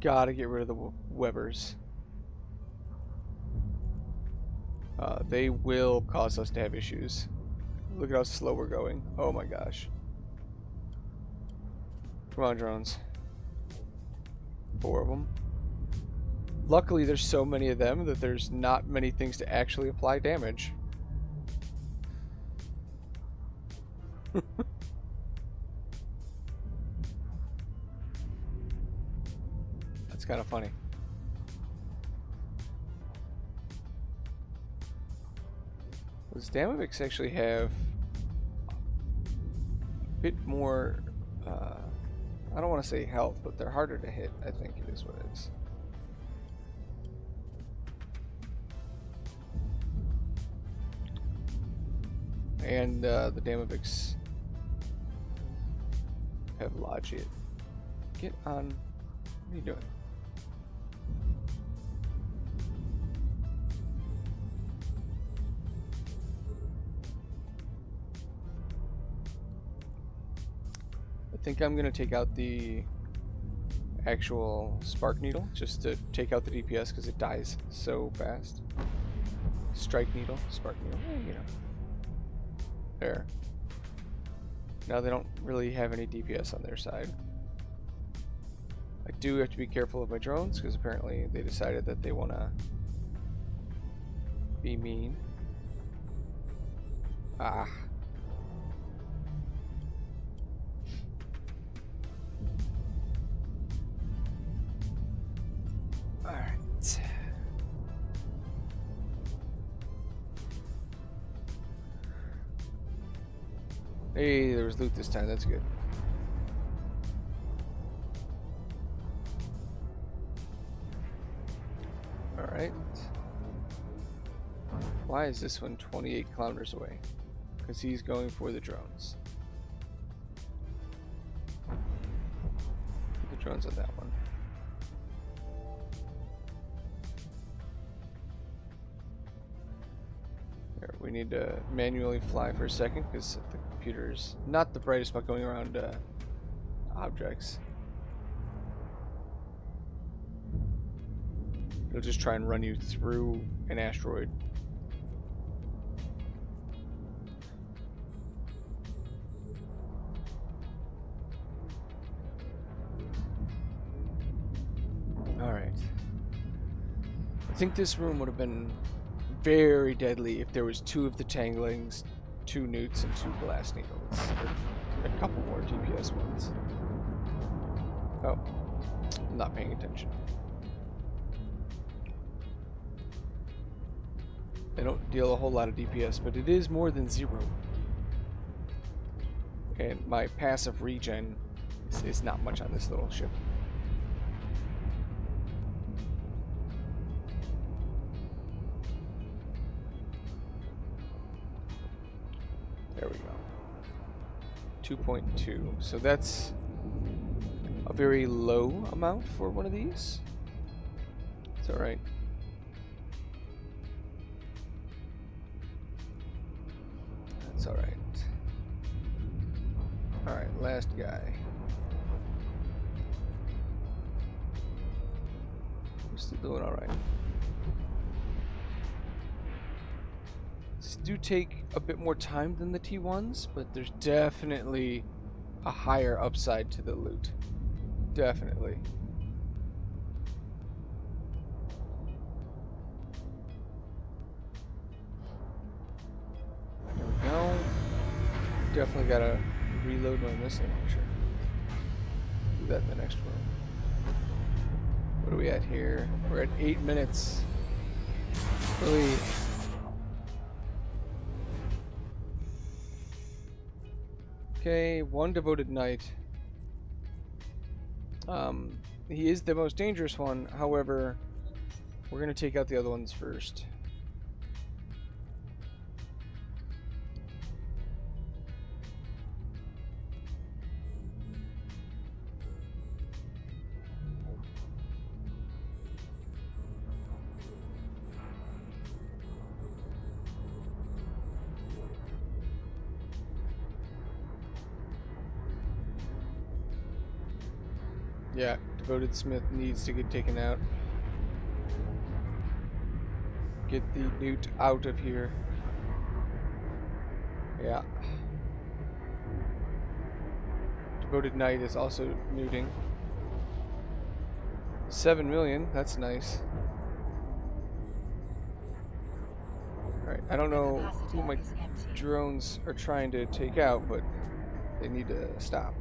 Gotta get rid of the Webbers. They will cause us to have issues. Look at how slow we're going. Oh my gosh. Come on, drones. 4 of them. Luckily, there's so many of them that there's not many things to actually apply damage. That's kind of funny. Does Damavix actually have a bit more, I don't want to say health, but they're harder to hit, I think it is what it is. And the Damavix have Logic. Get on. What are you doing? I think I'm gonna take out the actual Spark Needle just to take out the DPS because it dies so fast. Strike Needle, Spark Needle, you know. There. Now they don't really have any DPS on their side. I do have to be careful of my drones because apparently they decided that they want to be mean. Ah. Alright. Hey, there was loot this time. That's good. Alright. Why is this one 28 kilometers away? Because he's going for the drones. Put the drones on that one. There, we need to manually fly for a second because the computer's not the brightest about going around objects. It'll just try and run you through an asteroid. Alright. I think this room would have been very deadly if there was 2 of the tanglings, 2 newts, and 2 blast needles. Or a couple more DPS ones. Oh. I'm not paying attention. They don't deal a whole lot of DPS, but it is more than 0. And my passive regen is not much on this little ship. There we go. 2.2. So that's a very low amount for one of these. It's alright. That's alright. Alright, last guy. We're still doing alright. These do take a bit more time than the T1s, but there's definitely a higher upside to the loot. Definitely. There we go. Definitely gotta reload my missile launcher. Do that in the next room. What are we at here? We're at 8 minutes. Really. Okay, 1 devoted knight. He is the most dangerous one. However, we're gonna take out the other ones first. Yeah, devoted smith needs to get taken out. Get the newt out of here. Yeah. Devoted knight is also newting. 7 million, that's nice. Alright, I don't know who my drones are trying to take out, but they need to stop.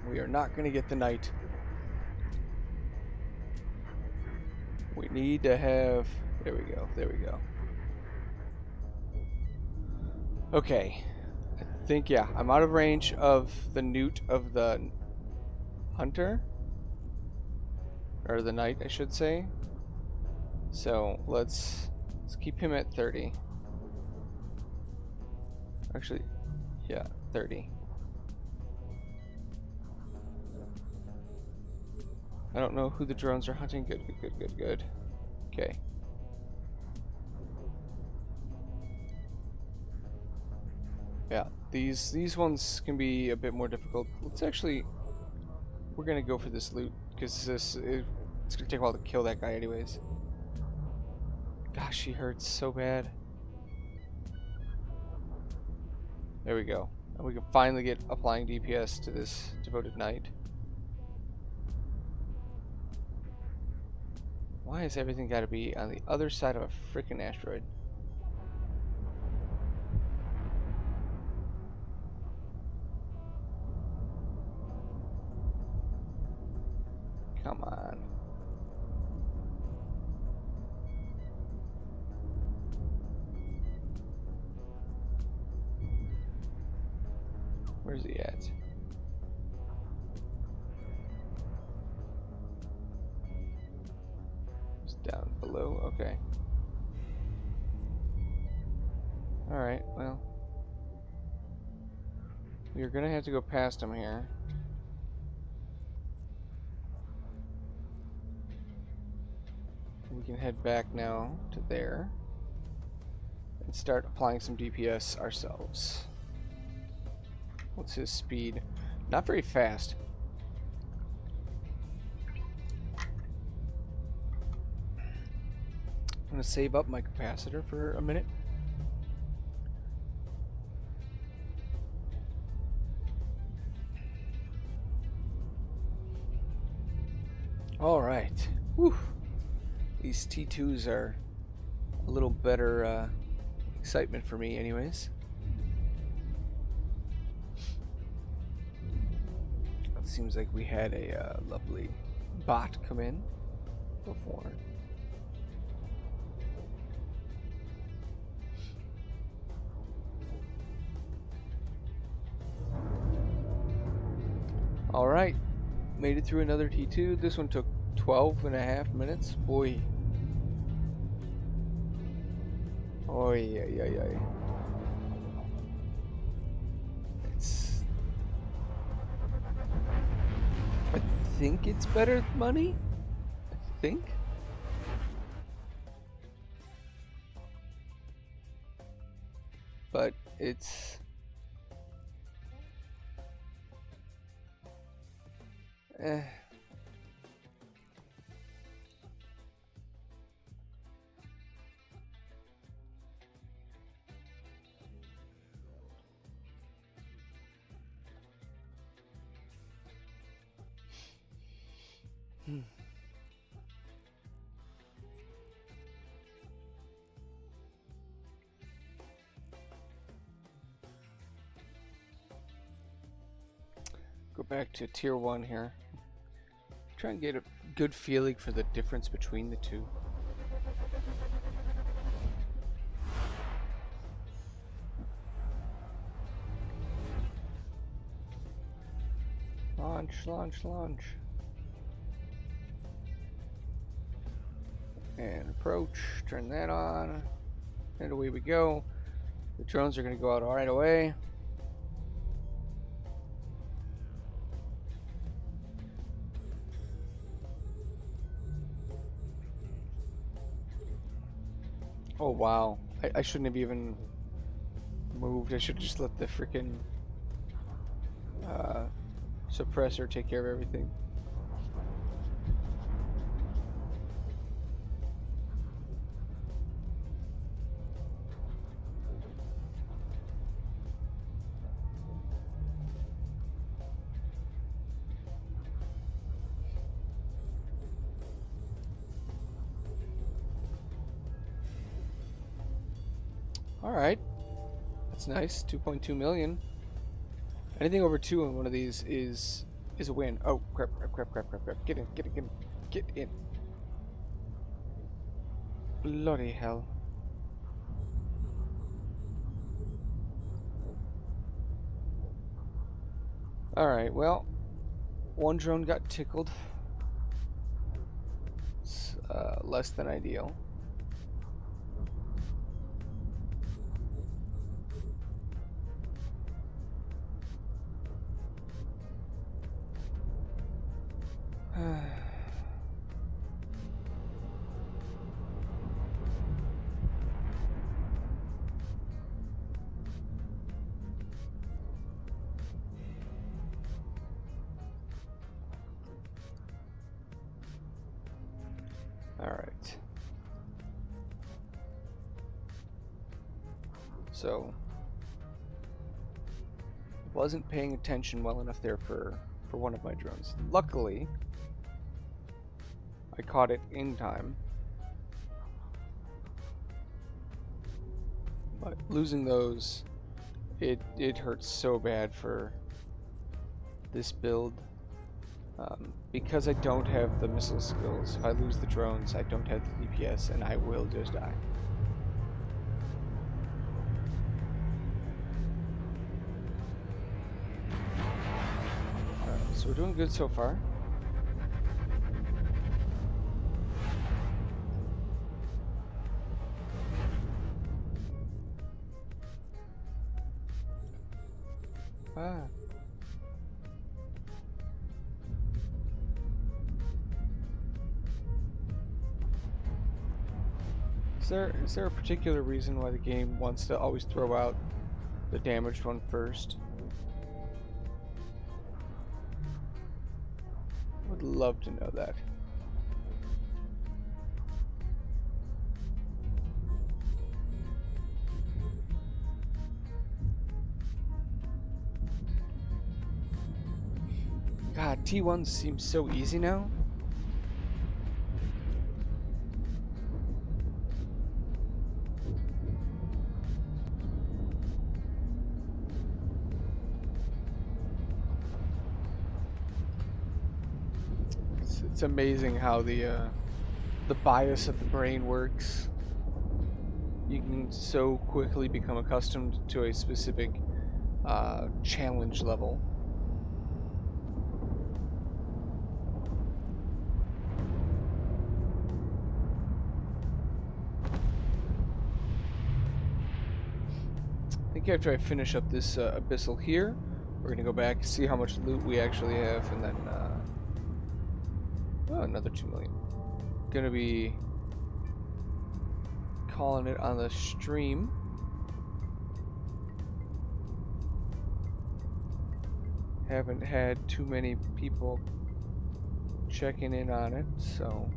We are not going to get the knight. We need to have... There we go. There we go. Okay. I think, yeah, I'm out of range of the newt of the hunter. Or the knight, I should say. So, let's keep him at 30. Actually, yeah, 30. I don't know who the drones are hunting. Good, good, good, good, good. Okay. Yeah, these ones can be a bit more difficult. Let's actually... We're gonna go for this loot, because it's gonna take a while to kill that guy anyways. Gosh, she hurts so bad. There we go. And we can finally get applying DPS to this devoted knight. Why has everything got to be on the other side of a freaking asteroid? Come on. Where's he at? He's down below. Okay. Alright, well. We're gonna have to go past him here. We can head back now to there and start applying some DPS ourselves. What's his speed? Not very fast. I'm gonna save up my capacitor for a minute. All right. Whew. These T2s are a little better excitement for me anyways. It seems like we had a lovely bot come in before. All right. Made it through another T2. This one took 12.5 minutes. Boy. Oy, ay, ay, ay. I think it's better money. I think. But it's... Go back to tier 1 here. Try and get a good feeling for the difference between the two. Launch, launch, launch. And approach, turn that on, and away we go. The drones are going to go out right away. Oh wow, I shouldn't have even moved. I should just let the freaking suppressor take care of everything. Alright, that's nice. 2.2 million. Anything over 2 on one of these is a win. Oh, crap, crap, crap, crap, crap, crap. Get in, get in, get in, get in. Bloody hell. Alright, well, one drone got tickled. It's less than ideal. Alright. So, wasn't paying attention well enough there for one of my drones. Luckily, I caught it in time. But losing those, it hurts so bad for this build. Because I don't have the missile skills, if I lose the drones, I don't have the DPS, and I will just die. So we're doing good so far. Ah. Is there a particular reason why the game wants to always throw out the damaged one first? Would love to know that. God, T1 seems so easy now. It's amazing how the bias of the brain works. You can so quickly become accustomed to a specific challenge level. I think after I finish up this Abyssal here, we're gonna go back, see how much loot we actually have, and then oh, another 2 million. Gonna be calling it on the stream. Haven't had too many people checking in on it, so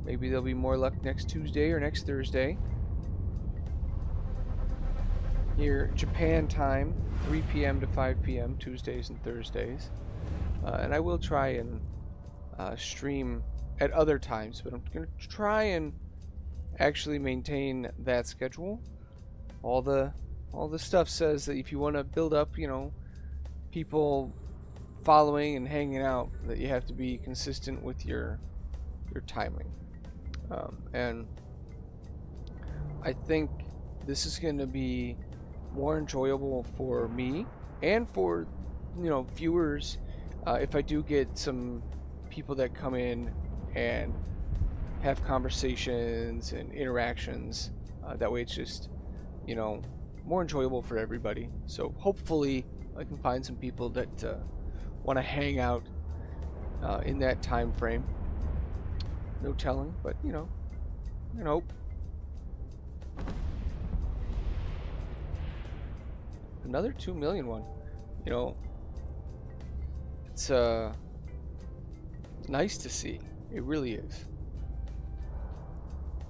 maybe there'll be more luck next Tuesday or next Thursday. Here, Japan time, 3 p.m. to 5 p.m. Tuesdays and Thursdays. And I will try and stream at other times, but I'm going to try and actually maintain that schedule. All the stuff says that if you want to build up, you know, people following and hanging out, that you have to be consistent with your timing. And I think this is going to be more enjoyable for me and for, you know, viewers if I do get some people that come in and have conversations and interactions. That way it's just, you know, more enjoyable for everybody. So hopefully I can find some people that want to hang out in that time frame. No telling, but you know, another 2 million one. You know, it's nice to see. It really is.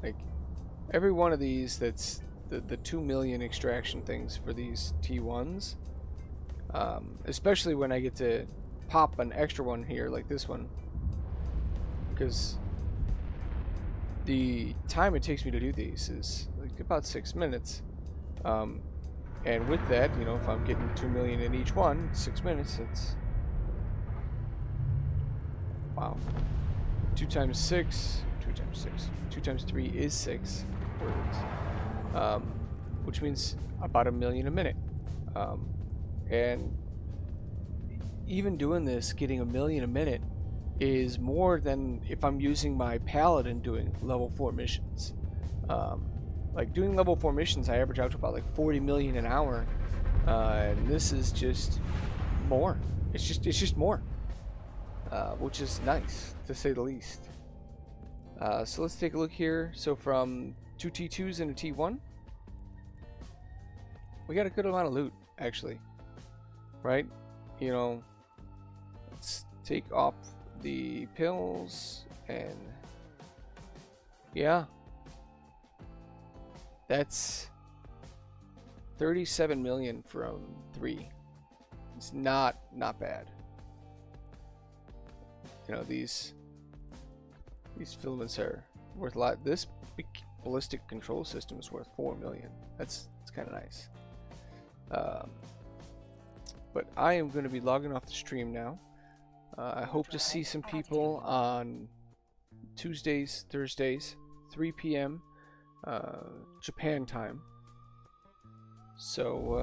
Like every one of these, that's the 2 million extraction things for these T1s. Especially when I get to pop an extra one here like this one, because the time it takes me to do these is like about 6 minutes. And with that, you know, if I'm getting 2 million in each one, 6 minutes, it's wow. 2 times 6, 2 times 6, 2 times 3 is 6 words, which means about 1 million a minute. And even doing this, getting 1 million a minute, is more than if I'm using my paladin doing level 4 missions. Like doing level 4 missions, I average out to about like 40 million an hour, and this is just more. It's just more, which is nice to say the least. So let's take a look here. So from 2 T2s and a T1, we got a good amount of loot actually, right? You know, let's take off the pills and Yeah. That's 37 million from 3. It's not bad. You know, these filaments are worth a lot. This ballistic control system is worth 4 million. It's kind of nice. But I am going to be logging off the stream now. I hope to see some people on Tuesdays, Thursdays, 3 p.m. Japan time. So